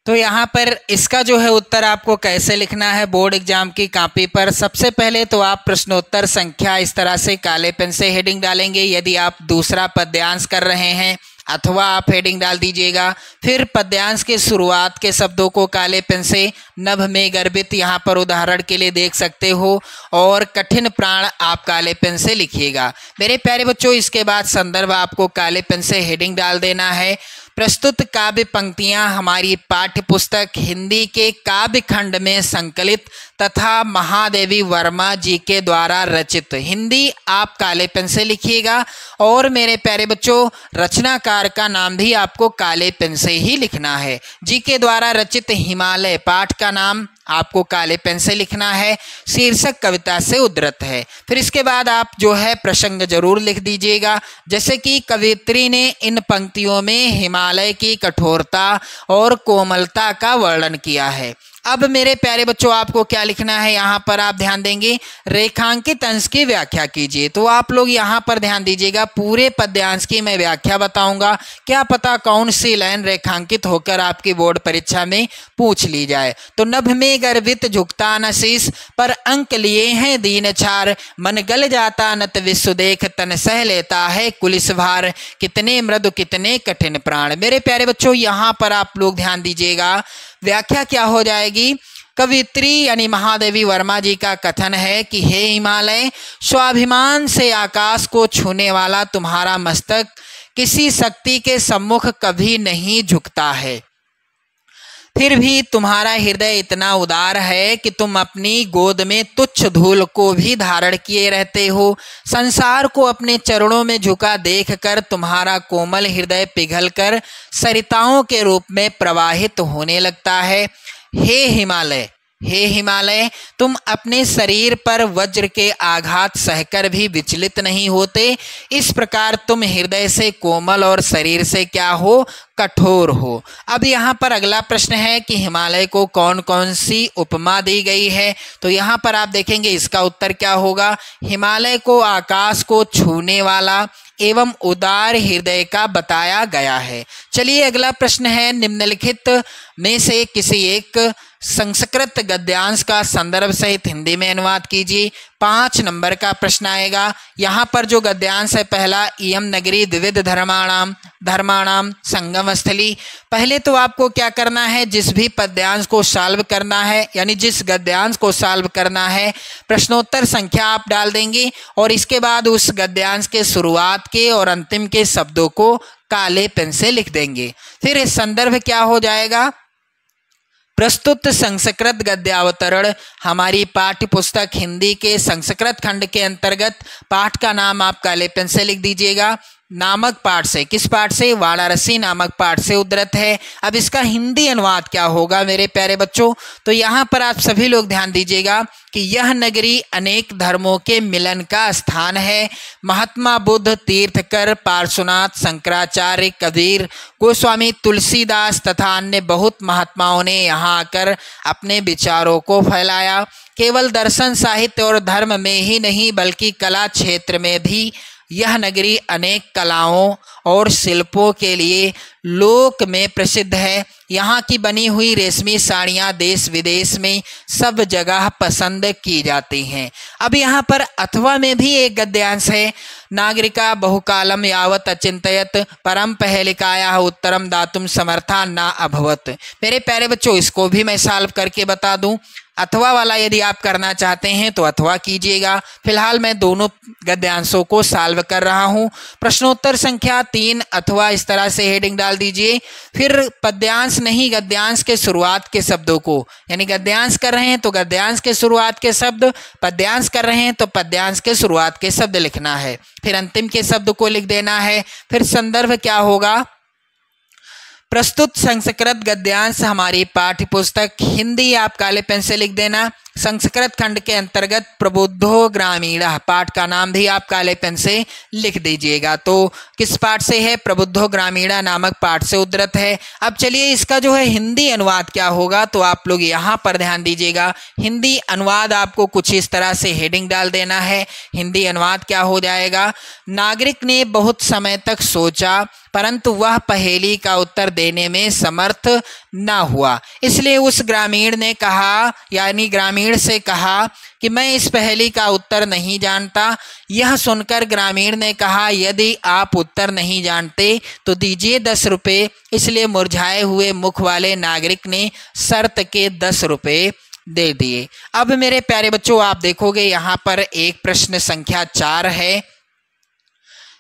तो यहाँ पर इसका जो है उत्तर आपको कैसे लिखना है बोर्ड एग्जाम की कॉपी पर। सबसे पहले तो आप प्रश्नोत्तर संख्या इस तरह से काले पेन से हेडिंग डालेंगे। यदि आप दूसरा पद्यांश कर रहे हैं अथवा आप हेडिंग डाल दीजिएगा। फिर पद्यांश के शुरुआत के शब्दों को काले पेन से नभ में गर्भित यहाँ पर उदाहरण के लिए देख सकते हो, और कठिन प्राण आप काले पेन से लिखिएगा। मेरे प्यारे बच्चों, इसके बाद संदर्भ आपको काले पेन से हेडिंग डाल देना है। प्रस्तुत काव्य पंक्तियां हमारी पाठ्य पुस्तक हिंदी के काव्य खंड में संकलित तथा महादेवी वर्मा जी के द्वारा रचित। हिंदी आप काले पेन से लिखिएगा, और मेरे प्यारे बच्चों रचनाकार का नाम भी आपको काले पेन से ही लिखना है। जी के द्वारा रचित हिमालय पाठ का नाम आपको काले पेन से लिखना है। शीर्षक कविता से उद्धृत है। फिर इसके बाद आप जो है प्रसंग जरूर लिख दीजिएगा, जैसे कि कवियत्री ने इन पंक्तियों में हिमालय की कठोरता और कोमलता का वर्णन किया है। अब मेरे प्यारे बच्चों आपको क्या लिखना है, यहाँ पर आप ध्यान देंगे रेखांकित अंश की व्याख्या कीजिए। तो आप लोग यहाँ पर ध्यान दीजिएगा, पूरे पद्यांश की मैं व्याख्या बताऊंगा, क्या पता कौन सी लाइन रेखांकित होकर आपकी बोर्ड परीक्षा में पूछ ली जाए। तो नभ में गर्वित झुकता न शीस, पर अंक लिए हैं दीन छार, मन गल जाता नत विश्व देख, तन सह लेता है कुलिस भार, कितने मृदु कितने कठिन प्राण। मेरे प्यारे बच्चों यहाँ पर आप लोग ध्यान दीजिएगा, व्याख्या क्या हो जाएगी। कवित्री यानी महादेवी वर्मा जी का कथन है कि हे हिमालय, स्वाभिमान से आकाश को छूने वाला तुम्हारा मस्तक किसी शक्ति के सम्मुख कभी नहीं झुकता है, फिर भी तुम्हारा हृदय इतना उदार है कि तुम अपनी गोद में तुच्छ धूल को भी धारण किए रहते हो। संसार को अपने चरणों में झुका देखकर तुम्हारा कोमल हृदय पिघलकर सरिताओं के रूप में प्रवाहित होने लगता है। हे हिमालय, हे हिमालय, तुम अपने शरीर पर वज्र के आघात सहकर भी विचलित नहीं होते। इस प्रकार तुम हृदय से कोमल और शरीर से क्या हो, कठोर हो। अब यहाँ पर अगला प्रश्न है कि हिमालय को कौन कौन सी उपमा दी गई है। तो यहाँ पर आप देखेंगे इसका उत्तर क्या होगा। हिमालय को आकाश को छूने वाला एवं उदार हृदय का बताया गया है। चलिए अगला प्रश्न है, निम्नलिखित में से किसी एक संस्कृत गद्यांश का संदर्भ सहित हिंदी में अनुवाद कीजिए। 5 नंबर का प्रश्न आएगा। यहाँ पर जो गद्यांश है पहला, इयम नगरी द्विविध धर्माणाम संगम स्थली। पहले तो आपको क्या करना है, जिस भी पद्यांश को सॉल्व करना है यानी जिस गद्यांश को सॉल्व करना है प्रश्नोत्तर संख्या आप डाल देंगे, और इसके बाद उस गद्यांश के शुरुआत के और अंतिम के शब्दों को काले पेन से लिख देंगे। फिर संदर्भ क्या हो जाएगा, प्रस्तुत संस्कृत गद्यावतरण हमारी पाठ्य पुस्तक हिंदी के संस्कृत खंड के अंतर्गत पाठ का नाम आप काले पेन से लिख दीजिएगा। नामक पाठ से, किस पाठ से? वाराणसी नामक पाठ से उद्धृत है। अब इसका हिंदी अनुवाद क्या होगा मेरे प्यारे बच्चों? तो यहाँ पर आप सभी लोग ध्यान दीजिएगा कि यह नगरी अनेक धर्मों के मिलन का स्थान है। महात्मा बुद्ध, तीर्थकर, पार्श्वनाथ, शंकराचार्य, कबीर, गोस्वामी तुलसीदास तथा अन्य बहुत महात्माओं ने यहाँ आकर अपने विचारों को फैलाया। केवल दर्शन, साहित्य और धर्म में ही नहीं बल्कि कला क्षेत्र में भी यह नगरी अनेक कलाओं और शिल्पों के लिए लोक में प्रसिद्ध है। यहाँ की बनी हुई रेशमी साड़ियाँ देश विदेश में सब जगह पसंद की जाती हैं। अब यहाँ पर अथवा में भी एक गद्यांश है। नागरिका बहुकालम यावत अचिंतयत परम पहेलिकाया उत्तरम दातुम समर्था ना अभवत। मेरे प्यारे बच्चों, इसको भी मैं सॉल्व करके बता दूं। अथवा वाला यदि आप करना चाहते हैं तो अथवा कीजिएगा। फिलहाल मैं दोनों गद्यांशों को सॉल्व कर रहा हूं। प्रश्नोत्तर संख्या 3 अथवा इस तरह से हेडिंग डाल दीजिए। फिर पद्यांश नहीं, गद्यांश के शुरुआत के शब्दों को, यानी गद्यांश कर रहे हैं तो गद्यांश के शुरुआत के शब्द, पद्यांश कर रहे हैं तो पद्यांश के शुरुआत के शब्द लिखना है। फिर अंतिम के शब्द को लिख देना है। फिर संदर्भ क्या होगा? प्रस्तुत संस्कृत गद्यांश हमारी पाठ्य पुस्तक हिंदी आप काले पेन से लिख देना। संस्कृत खंड के अंतर्गत प्रबुद्धो ग्रामीणः, पाठ का नाम भी आप काले पेन से लिख दीजिएगा। तो किस पाठ से है? प्रबुद्धो ग्रामीणः नामक पाठ से उद्धृत है। अब चलिए इसका जो है हिंदी अनुवाद क्या होगा, तो आप लोग यहाँ पर ध्यान दीजिएगा। हिंदी अनुवाद आपको कुछ इस तरह से हेडिंग डाल देना है। हिंदी अनुवाद क्या हो जाएगा? नागरिक ने बहुत समय तक सोचा परंतु वह पहेली का उत्तर देने में समर्थ न हुआ, इसलिए उस ग्रामीण ने कहा, यानी ग्रामीण से कहा कि मैं इस पहेली का उत्तर नहीं जानता। यह सुनकर ग्रामीण ने कहा, यदि आप उत्तर नहीं जानते तो दीजिए 10 रुपये। इसलिए मुरझाए हुए मुख वाले नागरिक ने शर्त के 10 रुपये दे दिए। अब मेरे प्यारे बच्चों, आप देखोगे यहाँ पर एक प्रश्न संख्या 4 है।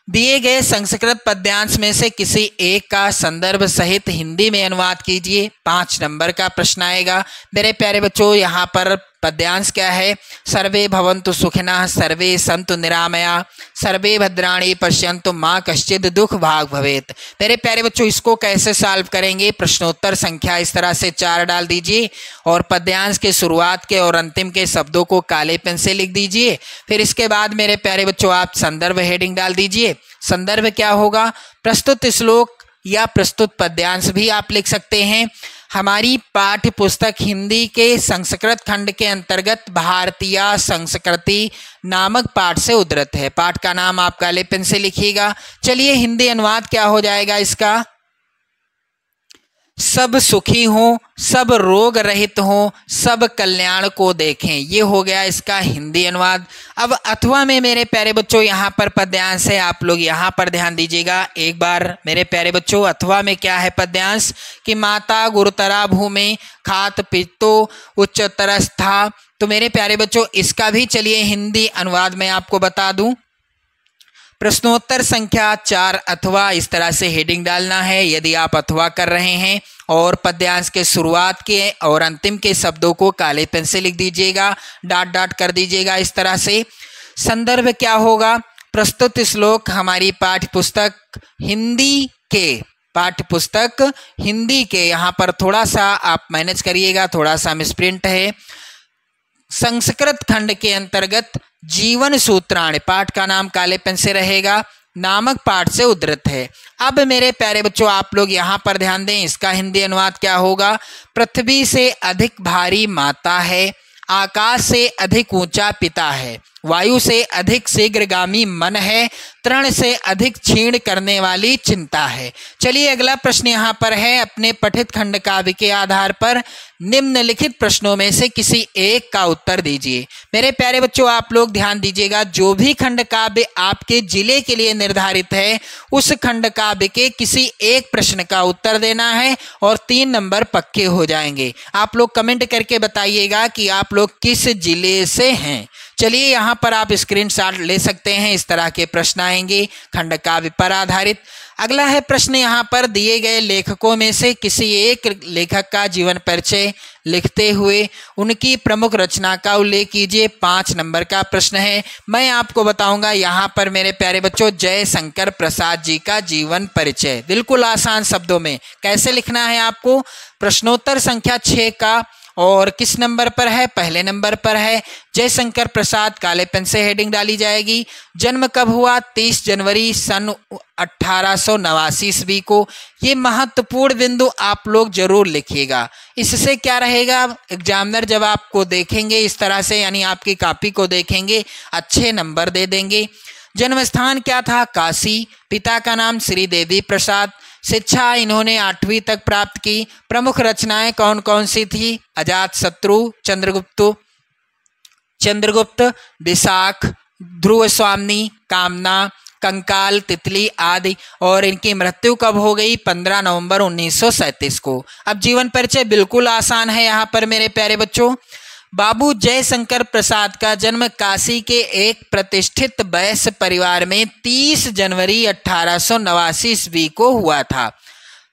दिए गए संस्कृत पद्यांश में से किसी एक का संदर्भ सहित हिंदी में अनुवाद कीजिए। 5 नंबर का प्रश्न आएगा। मेरे प्यारे बच्चों, यहाँ पर पद्यांश क्या है? सर्वे भवन्तु सुखिनः, सर्वे सन्तु निरामया, सर्वे भद्राणि पश्यन्तु माँ कश्चित् दुख भाग भवेत्। मेरे प्यारे बच्चों, इसको कैसे सॉल्व करेंगे? प्रश्नोत्तर संख्या इस तरह से 4 डाल दीजिए और पद्यांश के शुरुआत के और अंतिम के शब्दों को काले पेन से लिख दीजिए। फिर इसके बाद मेरे प्यारे बच्चों आप संदर्भ हेडिंग डाल दीजिए। संदर्भ क्या होगा? प्रस्तुत श्लोक या प्रस्तुत पद्यांश भी आप लिख सकते हैं। हमारी पाठ्य पुस्तक हिंदी के संस्कृत खंड के अंतर्गत भारतीय संस्कृति नामक पाठ से उद्धृत है। पाठ का नाम आप काले पेन से लिखिएगा। चलिए हिंदी अनुवाद क्या हो जाएगा इसका? सब सुखी हों, सब रोग रहित हों, सब कल्याण को देखें। ये हो गया इसका हिंदी अनुवाद। अब अथवा में मेरे प्यारे बच्चों यहाँ पर पद्यांश है, आप लोग यहाँ पर ध्यान दीजिएगा एक बार। मेरे प्यारे बच्चों, अथवा में क्या है पद्यांश? कि माता गुरुतरा भूमि खात पितो उच्चतरस्था। तो मेरे प्यारे बच्चों, इसका भी चलिए हिंदी अनुवाद में आपको बता दूं। प्रश्नोत्तर संख्या 4 अथवा इस तरह से हेडिंग डालना है यदि आप अथवा कर रहे हैं, और पद्यांश के शुरुआत के और अंतिम के शब्दों को काले पेन से लिख दीजिएगा, डॉट डॉट कर दीजिएगा इस तरह से। संदर्भ क्या होगा? प्रस्तुत श्लोक हमारी पाठ्य पुस्तक हिंदी के यहाँ पर थोड़ा सा आप मैनेज करिएगा, थोड़ा सा मिसप्रिंट है। संस्कृत खंड के अंतर्गत जीवन सूत्राणि, पाठ का नाम काले पेन से रहेगा, नामक पाठ से उद्धृत है। अब मेरे प्यारे बच्चों आप लोग यहाँ पर ध्यान दें, इसका हिंदी अनुवाद क्या होगा? पृथ्वी से अधिक भारी माता है, आकाश से अधिक ऊंचा पिता है, वायु से अधिक शीघ्रगामी मन है, तृण से अधिक क्षीण करने वाली चिंता है। चलिए अगला प्रश्न यहाँ पर है। अपने पठित खंड काव्य के आधार पर निम्नलिखित प्रश्नों में से किसी एक का उत्तर दीजिए। मेरे प्यारे बच्चों आप लोग ध्यान दीजिएगा, जो भी खंड काव्य आपके जिले के लिए निर्धारित है उस खंड काव्य के किसी एक प्रश्न का उत्तर देना है और 3 नंबर पक्के हो जाएंगे। आप लोग कमेंट करके बताइएगा कि आप लोग किस जिले से हैं। चलिए यहाँ पर आप स्क्रीनशॉट ले सकते हैं, इस तरह के प्रश्न आएंगे खंड काव्य पर आधारित। अगला है प्रश्न, यहाँ पर दिए गए लेखकों में से किसी एक लेखक का जीवन परिचय लिखते हुए उनकी प्रमुख रचना का उल्लेख कीजिए। 5 नंबर का प्रश्न है। मैं आपको बताऊंगा यहाँ पर मेरे प्यारे बच्चों, जयशंकर प्रसाद जी का जीवन परिचय बिल्कुल आसान शब्दों में कैसे लिखना है आपको। प्रश्नोत्तर संख्या 6 का और किस नंबर पर है, पहले नंबर पर है। जयशंकर प्रसाद, काले पेन से हेडिंग डाली जाएगी। जन्म कब हुआ, 30 जनवरी सन 1889 ईस्वी को। ये महत्वपूर्ण बिंदु आप लोग जरूर लिखिएगा। इससे क्या रहेगा, एग्जामिनर जब आपको देखेंगे इस तरह से, यानी आपकी कॉपी को देखेंगे, अच्छे नंबर दे देंगे। जन्म स्थान क्या था, काशी। पिता का नाम श्री देवी प्रसाद। शिक्षा इन्होंने 8वीं तक प्राप्त की। प्रमुख रचनाएं कौन कौन सी थी, अजातशत्रु, चंद्रगुप्त, विशाख, ध्रुव स्वामी, कामना, कंकाल, तितली आदि। और इनकी मृत्यु कब हो गई, 15 नवंबर 1937 को। अब जीवन परिचय बिल्कुल आसान है यहाँ पर मेरे प्यारे बच्चों। बाबू जयशंकर प्रसाद का जन्म काशी के एक प्रतिष्ठित वैश्य परिवार में 30 जनवरी 1889 ईस्वी को हुआ था।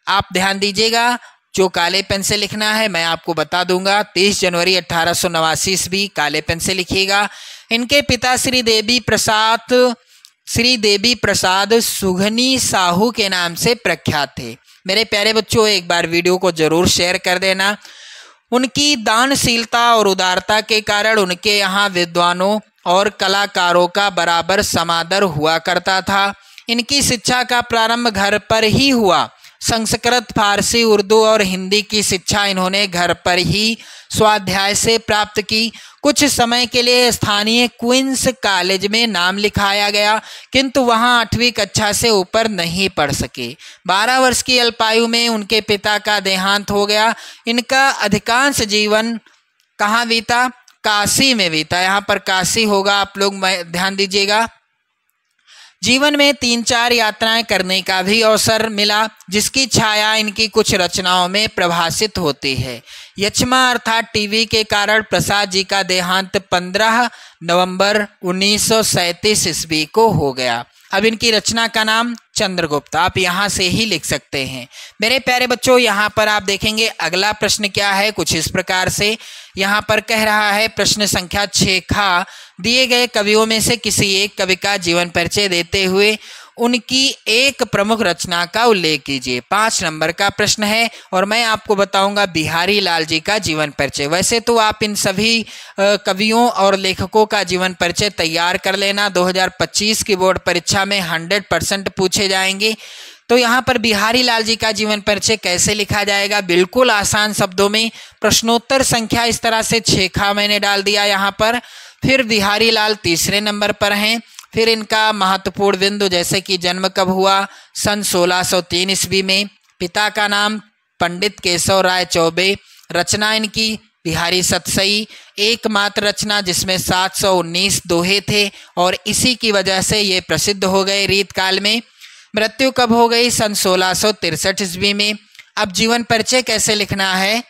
आप ध्यान दीजिएगा, जो काले पेन से लिखना है मैं आपको बता दूंगा। 30 जनवरी 1889 ईस्वी, काले पेन से लिखिएगा। इनके पिता श्री देवी प्रसाद सुघनी साहू के नाम से प्रख्यात थे। मेरे प्यारे बच्चों, एक बार वीडियो को जरूर शेयर कर देना। उनकी दानशीलता और उदारता के कारण उनके यहाँ विद्वानों और कलाकारों का बराबर समादर हुआ करता था। इनकी शिक्षा का प्रारंभ घर पर ही हुआ। संस्कृत, फारसी, उर्दू और हिंदी की शिक्षा इन्होंने घर पर ही स्वाध्याय से प्राप्त की। कुछ समय के लिए स्थानीय क्वींस कॉलेज में नाम लिखाया गया, किंतु वहां 8वीं कक्षा से ऊपर नहीं पढ़ सके। 12 वर्ष की अल्पायु में उनके पिता का देहांत हो गया। इनका अधिकांश जीवन कहाँ बीता, काशी में बीता। यहाँ पर काशी होगा, आप लोग ध्यान दीजिएगा। जीवन में 3-4 यात्राएं करने का भी अवसर मिला, जिसकी छाया इनकी कुछ रचनाओं में प्रभासित होती है। यक्ष्मा अर्थात टीबी के कारण प्रसाद जी का देहांत 15 नवंबर 1937 ईस्वी को हो गया। अब इनकी रचना का नाम चंद्रगुप्त, आप यहाँ से ही लिख सकते हैं। मेरे प्यारे बच्चों, यहाँ पर आप देखेंगे अगला प्रश्न क्या है, कुछ इस प्रकार से यहाँ पर कह रहा है। प्रश्न संख्या 6 खा, दिए गए कवियों में से किसी एक कवि का जीवन परिचय देते हुए उनकी एक प्रमुख रचना का उल्लेख कीजिए। 5 नंबर का प्रश्न है और मैं आपको बताऊंगा बिहारी लाल जी का जीवन परिचय। वैसे तो आप इन सभी कवियों और लेखकों का जीवन परिचय तैयार कर लेना, 2025 की बोर्ड परीक्षा में 100% पूछे जाएंगे। तो यहाँ पर बिहारी लाल जी का जीवन परिचय कैसे लिखा जाएगा, बिल्कुल आसान शब्दों में। प्रश्नोत्तर संख्या इस तरह से 6 खा मैंने डाल दिया यहाँ पर। फिर बिहारी लाल तीसरे नंबर पर हैं। फिर इनका महत्वपूर्ण बिंदु, जैसे कि जन्म कब हुआ, सन 1603 ईस्वी में। पिता का नाम पंडित केशव राय चौबे। रचना इनकी बिहारी सतसई, एकमात्र रचना जिसमें 719 दोहे थे और इसी की वजह से ये प्रसिद्ध हो गए रीत काल में। मृत्यु कब हो गई, सन 1663 ईस्वी में। अब जीवन परिचय कैसे लिखना है।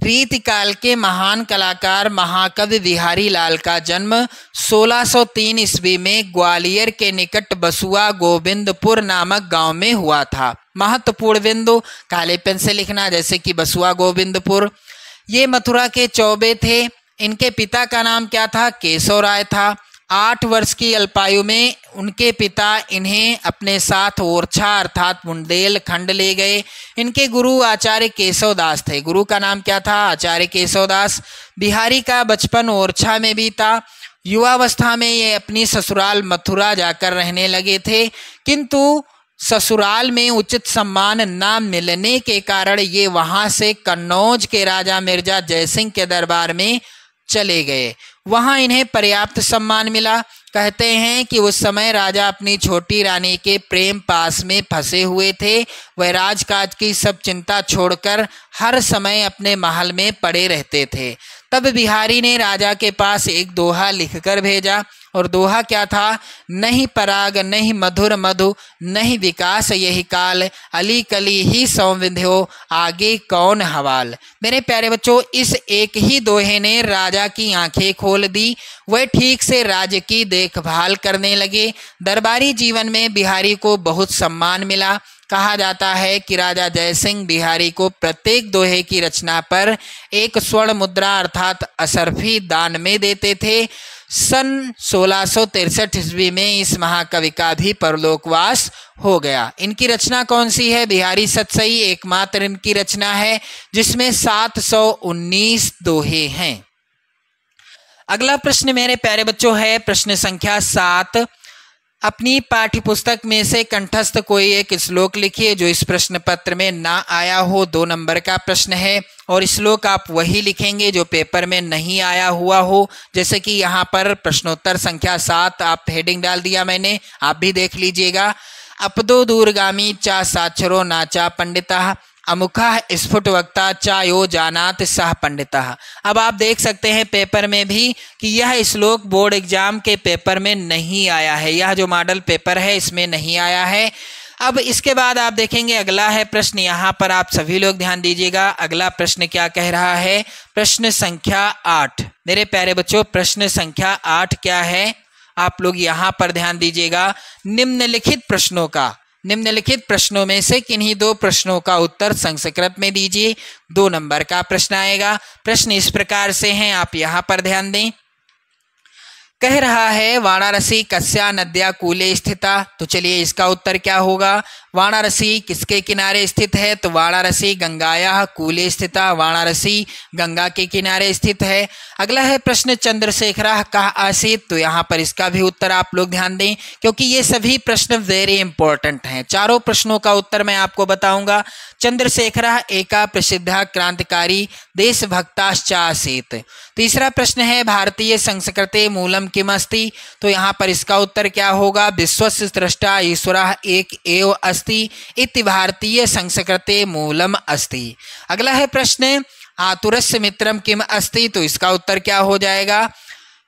रीतिकाल के महान कलाकार महाकवि बिहारी लाल का जन्म 1603 ईस्वी में ग्वालियर के निकट बसुआ गोविंदपुर नामक गांव में हुआ था। महत्वपूर्ण बिंदु काले पेन से लिखना, जैसे कि बसुआ गोविंदपुर। ये मथुरा के चौबे थे। इनके पिता का नाम क्या था, केशव राय था। 8 वर्ष की अल्पायु में उनके पिता इन्हें अपने साथ ओरछा अर्थात बुंदेलखंड ले गए। इनके गुरु आचार्य केशव दास थे। गुरु का नाम क्या था, आचार्य केशव दास। बिहारी का बचपन ओरछा में बीता। युवावस्था में ये अपनी ससुराल मथुरा जाकर रहने लगे थे, किंतु ससुराल में उचित सम्मान न मिलने के कारण ये वहां से कन्नौज के राजा मिर्जा जयसिंह के दरबार में चले गए। वहां इन्हें पर्याप्त सम्मान मिला। कहते हैं कि उस समय राजा अपनी छोटी रानी के प्रेम पास में फंसे हुए थे। वह राजकाज की सब चिंता छोड़कर हर समय अपने महल में पड़े रहते थे। तब बिहारी ने राजा के पास एक दोहा लिखकर भेजा, और दोहा क्या था? नहीं पराग नहीं मधुर मधु नहीं विकास यही काल, अली कली ही सौविध्यो आगे कौन हवाल। मेरे प्यारे बच्चों, इस एक ही दोहे ने राजा की आंखें खोल दी। वह ठीक से राज्य की देखभाल करने लगे। दरबारी जीवन में बिहारी को बहुत सम्मान मिला। कहा जाता है कि राजा जयसिंह बिहारी को प्रत्येक दोहे की रचना पर एक स्वर्ण मुद्रा अर्थात असरफी दान में देते थे। सन 1663 ईस्वी में इस महाकवि का भी परलोकवास हो गया। इनकी रचना कौन सी है? बिहारी सतसई एकमात्र इनकी रचना है जिसमें 719 दोहे हैं। अगला प्रश्न मेरे प्यारे बच्चों है प्रश्न संख्या 7। अपनी पाठ्य पुस्तक में से कंठस्थ कोई एक श्लोक लिखिए जो इस प्रश्न पत्र में ना आया हो। 2 नंबर का प्रश्न है और श्लोक आप वही लिखेंगे जो पेपर में नहीं आया हुआ हो। जैसे कि यहाँ पर प्रश्नोत्तर संख्या 7 आप हेडिंग डाल दिया मैंने, आप भी देख लीजिएगा। अपदो दूरगामी चा साक्षरो नाचा पंडिता अमुखा स्फुट वक्ता चा यो जानात सह पंडिता। अब आप देख सकते हैं पेपर में भी कि यह श्लोक बोर्ड एग्जाम के पेपर में नहीं आया है। यह जो मॉडल पेपर है इसमें नहीं आया है। अब इसके बाद आप देखेंगे अगला है प्रश्न। यहाँ पर आप सभी लोग ध्यान दीजिएगा। अगला प्रश्न क्या कह रहा है? प्रश्न संख्या 8। मेरे प्यारे बच्चों, प्रश्न संख्या 8 क्या है? आप लोग यहाँ पर ध्यान दीजिएगा। निम्नलिखित प्रश्नों में से किन्हीं 2 प्रश्नों का उत्तर संस्कृत में दीजिए। 2 नंबर का प्रश्न आएगा। प्रश्न इस प्रकार से हैं, आप यहाँ पर ध्यान दें। कह रहा है वाराणसी कस्या नद्या कूले स्थिता। तो चलिए इसका उत्तर क्या होगा? वाराणसी किसके किनारे स्थित है? तो वाराणसी गंगाया कूले स्थिता। वाराणसी गंगा के किनारे स्थित है। अगला है प्रश्न चंद्रशेखर कहाँ आसीत। तो यहाँ पर इसका भी उत्तर आप लोग ध्यान दें क्योंकि ये सभी प्रश्न वेरी इंपॉर्टेंट हैं। चारों प्रश्नों का उत्तर मैं आपको बताऊंगा। चंद्रशेखर एका प्रसिद्ध क्रांतिकारी देशभक्ताश्च आसीत। तीसरा प्रश्न है भारतीय संस्कृते मूलम किम अस्ति। तो यहाँ पर इसका उत्तर क्या होगा? विश्वस्य स्रष्टा ईश्वरः एक एव अस्ति इति भारतीय संस्कृते मूलम अस्ति। अगला है प्रश्न आतुरस्य मित्रम किम अस्ति। तो इसका उत्तर क्या हो जाएगा?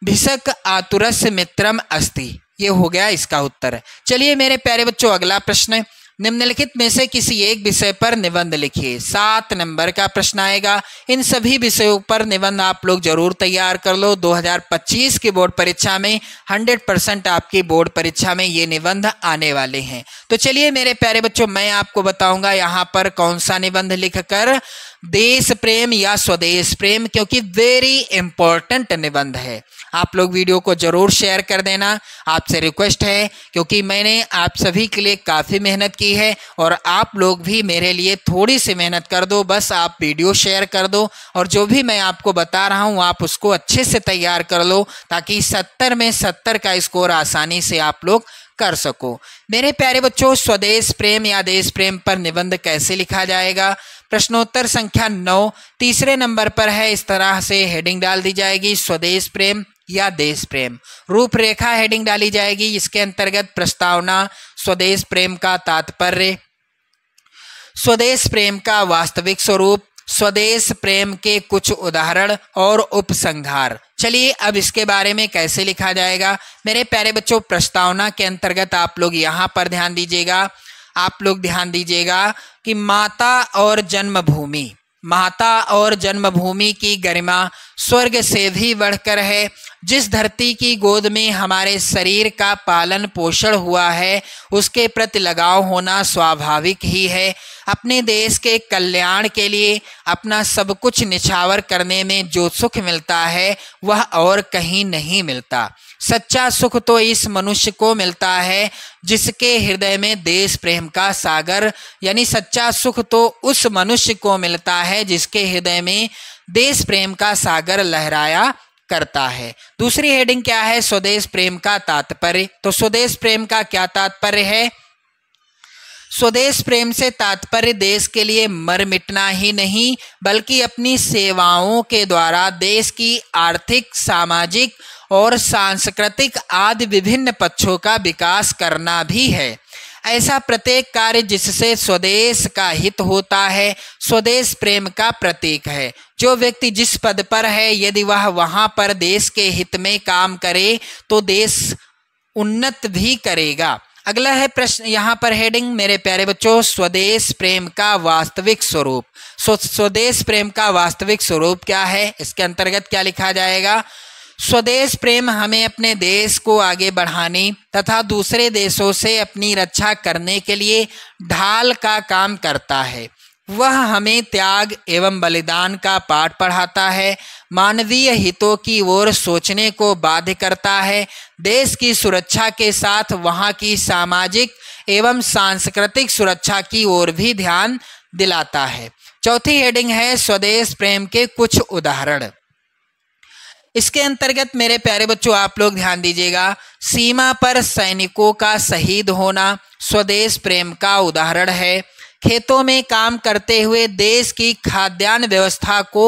भिषक आतुरस्य मित्रम अस्ति। ये हो गया इसका उत्तर। चलिए मेरे प्यारे बच्चों, अगला प्रश्न। निम्नलिखित में से किसी एक विषय पर निबंध लिखिए। 7 नंबर का प्रश्न आएगा। इन सभी विषयों पर निबंध आप लोग जरूर तैयार कर लो। 2025 की बोर्ड परीक्षा में 100% आपकी बोर्ड परीक्षा में ये निबंध आने वाले हैं। तो चलिए मेरे प्यारे बच्चों, मैं आपको बताऊंगा यहाँ पर कौन सा निबंध लिखकर, देश प्रेम या स्वदेश प्रेम, क्योंकि वेरी इंपॉर्टेंट निबंध है। आप लोग वीडियो को जरूर शेयर कर देना, आपसे रिक्वेस्ट है, क्योंकि मैंने आप सभी के लिए काफ़ी मेहनत की है और आप लोग भी मेरे लिए थोड़ी सी मेहनत कर दो। बस आप वीडियो शेयर कर दो और जो भी मैं आपको बता रहा हूँ आप उसको अच्छे से तैयार कर लो ताकि 70 में 70 का स्कोर आसानी से आप लोग कर सको। मेरे प्यारे बच्चों, स्वदेश प्रेम या देश प्रेम पर निबंध कैसे लिखा जाएगा? प्रश्नोत्तर संख्या 9 तीसरे नंबर पर है। इस तरह से हेडिंग डाल दी जाएगी, स्वदेश प्रेम या देश प्रेम। रूपरेखा हेडिंग डाली जाएगी, इसके अंतर्गत प्रस्तावना, स्वदेश प्रेम का तात्पर्य, स्वदेश प्रेम का वास्तविक स्वरूप, स्वदेश प्रेम के कुछ उदाहरण और उपसंहार। चलिए अब इसके बारे में कैसे लिखा जाएगा? मेरे प्यारे बच्चों, प्रस्तावना के अंतर्गत आप लोग यहाँ पर ध्यान दीजिएगा। आप लोग ध्यान दीजिएगा कि माता और जन्मभूमि, माता और जन्मभूमि की गरिमा स्वर्ग से भी बढ़कर है। जिस धरती की गोद में हमारे शरीर का पालन पोषण हुआ है उसके प्रति लगाव होना स्वाभाविक ही है। अपने देश के कल्याण के लिए अपना सब कुछ निछावर करने में जो सुख मिलता है वह और कहीं नहीं मिलता। सच्चा सुख तो इस मनुष्य को मिलता है जिसके हृदय में देश प्रेम का सागर, यानी सच्चा सुख तो उस मनुष्य को मिलता है जिसके हृदय में देश प्रेम का सागर लहराया करता है। दूसरी हेडिंग क्या है? स्वदेश प्रेम का तात्पर्य। तो स्वदेश प्रेम का क्या तात्पर्य है? स्वदेश प्रेम से तात्पर्य देश के लिए मर मिटना ही नहीं बल्कि अपनी सेवाओं के द्वारा देश की आर्थिक, सामाजिक और सांस्कृतिक आदि विभिन्न पक्षों का विकास करना भी है। ऐसा प्रत्येक कार्य जिससे स्वदेश का हित होता है स्वदेश प्रेम का प्रतीक है। जो व्यक्ति जिस पद पर है यदि वह वहां पर देश के हित में काम करे तो देश उन्नत भी करेगा। अगला है प्रश्न, यहाँ पर हेडिंग मेरे प्यारे बच्चों, स्वदेश प्रेम का वास्तविक स्वरूप। स्वदेश प्रेम का वास्तविक स्वरूप क्या है, इसके अंतर्गत क्या लिखा जाएगा। स्वदेश प्रेम हमें अपने देश को आगे बढ़ाने तथा दूसरे देशों से अपनी रक्षा करने के लिए ढाल का काम करता है। वह हमें त्याग एवं बलिदान का पाठ पढ़ाता है, मानवीय हितों की ओर सोचने को बाध्य करता है, देश की सुरक्षा के साथ वहाँ की सामाजिक एवं सांस्कृतिक सुरक्षा की ओर भी ध्यान दिलाता है। चौथी हेडिंग है स्वदेश प्रेम के कुछ उदाहरण। इसके अंतर्गत मेरे प्यारे बच्चों आप लोग ध्यान दीजिएगा, सीमा पर सैनिकों का शहीद होना स्वदेश प्रेम का उदाहरण है। खेतों में काम करते हुए देश की खाद्यान्न व्यवस्था को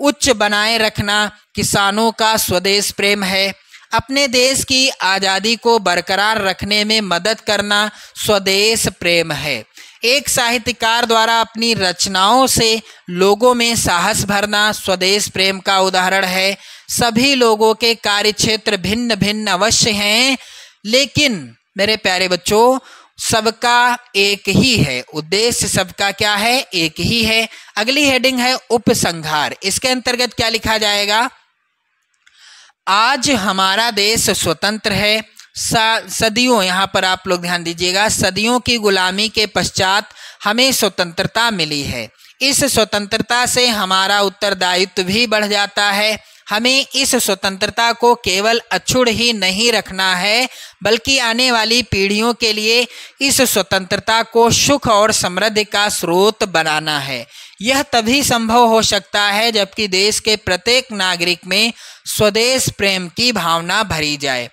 उच्च बनाए रखना किसानों का स्वदेश प्रेम है। अपने देश की आज़ादी को बरकरार रखने में मदद करना स्वदेश प्रेम है। एक साहित्यकार द्वारा अपनी रचनाओं से लोगों में साहस भरना स्वदेश प्रेम का उदाहरण है। सभी लोगों के कार्यक्षेत्र भिन्न भिन्न अवश्य हैं, लेकिन मेरे प्यारे बच्चों सबका एक ही है, उद्देश्य सबका क्या है, एक ही है। अगली हेडिंग है उपसंहार। इसके अंतर्गत क्या लिखा जाएगा। आज हमारा देश स्वतंत्र है। सदियों, यहाँ पर आप लोग ध्यान दीजिएगा, सदियों की गुलामी के पश्चात हमें स्वतंत्रता मिली है। इस स्वतंत्रता से हमारा उत्तरदायित्व भी बढ़ जाता है। हमें इस स्वतंत्रता को केवल अक्षुण्ण ही नहीं रखना है, बल्कि आने वाली पीढ़ियों के लिए इस स्वतंत्रता को सुख और समृद्धि का स्रोत बनाना है। यह तभी संभव हो सकता है जबकि देश के प्रत्येक नागरिक में स्वदेश प्रेम की भावना भरी जाए।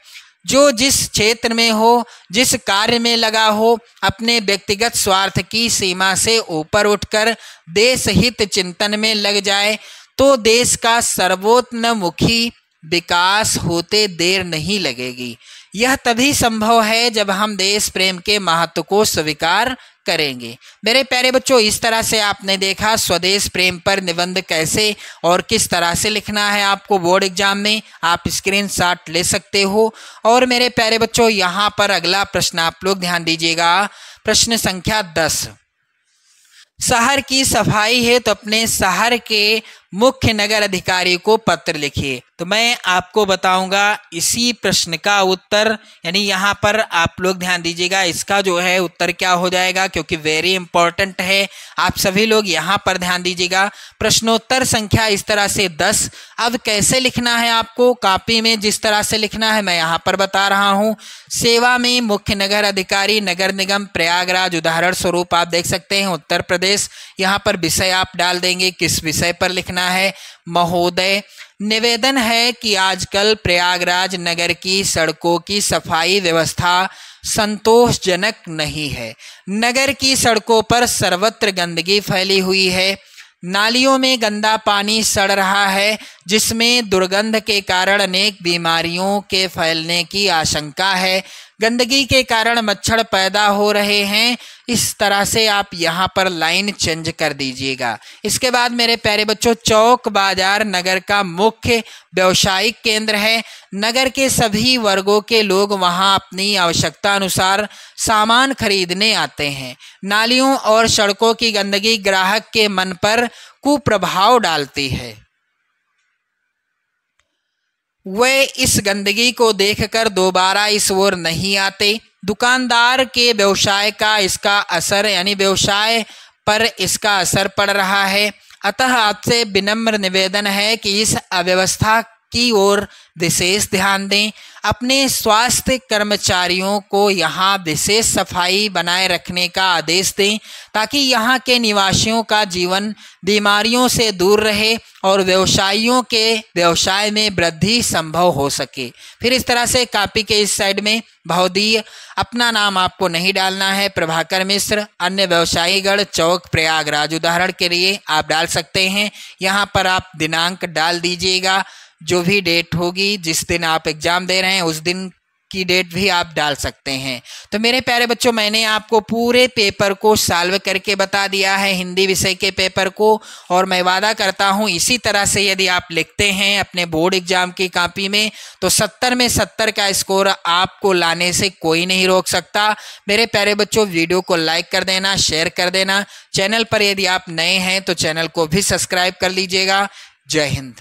जो जिस क्षेत्र में हो, जिस कार्य में लगा हो, अपने व्यक्तिगत स्वार्थ की सीमा से ऊपर उठकर देश हित चिंतन में लग जाए तो देश का सर्वोन्मुखी विकास होते देर नहीं लगेगी। यह तभी संभव है जब हम देश प्रेम के महत्व को स्वीकार करेंगे। मेरे प्यारे बच्चों, इस तरह से आपने देखा स्वदेश प्रेम पर निबंध कैसे और किस तरह से लिखना है। आपको बोर्ड एग्जाम में आप स्क्रीनशॉट ले सकते हो। और मेरे प्यारे बच्चों, यहाँ पर अगला प्रश्न आप लोग ध्यान दीजिएगा, प्रश्न संख्या 10। शहर की सफाई है तो अपने शहर के मुख्य नगर अधिकारी को पत्र लिखिए। तो मैं आपको बताऊंगा इसी प्रश्न का उत्तर, यानी यहाँ पर आप लोग ध्यान दीजिएगा, इसका जो है उत्तर क्या हो जाएगा, क्योंकि वेरी इंपॉर्टेंट है। आप सभी लोग यहाँ पर ध्यान दीजिएगा। प्रश्नोत्तर संख्या इस तरह से 10। अब कैसे लिखना है आपको, कॉपी में जिस तरह से लिखना है मैं यहाँ पर बता रहा हूँ। सेवा में मुख्य नगर अधिकारी नगर निगम प्रयागराज, उदाहरण स्वरूप आप देख सकते हैं उत्तर प्रदेश। यहाँ पर विषय आप डाल देंगे, किस विषय पर लिखना है। महोदय, निवेदन है कि आजकल प्रयागराज नगर की सड़कों की सफाई व्यवस्था संतोषजनक नहीं है। नगर की सड़कों पर सर्वत्र गंदगी फैली हुई है। नालियों में गंदा पानी सड़ रहा है, जिसमें दुर्गंध के कारण अनेक बीमारियों के फैलने की आशंका है। गंदगी के कारण मच्छर पैदा हो रहे हैं। इस तरह से आप यहाँ पर लाइन चेंज कर दीजिएगा। इसके बाद मेरे प्यारे बच्चों, चौक बाजार नगर का मुख्य व्यवसायिक केंद्र है। नगर के सभी वर्गों के लोग वहाँ अपनी आवश्यकता अनुसार सामान खरीदने आते हैं। नालियों और सड़कों की गंदगी ग्राहक के मन पर कुप्रभाव डालती है। वे इस गंदगी को देखकर दोबारा इस ओर नहीं आते। दुकानदार के व्यवसाय का इसका असर, यानी व्यवसाय पर इसका असर पड़ रहा है। अतः आपसे विनम्र निवेदन है कि इस अव्यवस्था की ओर विशेष ध्यान दें। अपने स्वास्थ्य कर्मचारियों को यहाँ विशेष सफाई बनाए रखने का आदेश दें, ताकि यहाँ के निवासियों का जीवन बीमारियों से दूर रहे और व्यवसायियों के व्यवसाय में वृद्धि संभव हो सके। फिर इस तरह से कॉपी के इस साइड में भौदीय, अपना नाम आपको नहीं डालना है, प्रभाकर मिश्र, अन्य व्यवसायीगढ़, चौक प्रयागराज, उदाहरण के लिए आप डाल सकते हैं। यहाँ पर आप दिनांक डाल दीजिएगा, जो भी डेट होगी जिस दिन आप एग्जाम दे रहे हैं उस दिन की डेट भी आप डाल सकते हैं। तो मेरे प्यारे बच्चों, मैंने आपको पूरे पेपर को सॉल्व करके बता दिया है, हिंदी विषय के पेपर को, और मैं वादा करता हूं इसी तरह से यदि आप लिखते हैं अपने बोर्ड एग्जाम की कॉपी में तो 70 में 70 का स्कोर आपको लाने से कोई नहीं रोक सकता। मेरे प्यारे बच्चों, वीडियो को लाइक कर देना, शेयर कर देना। चैनल पर यदि आप नए हैं तो चैनल को भी सब्सक्राइब कर लीजिएगा। जय हिंद।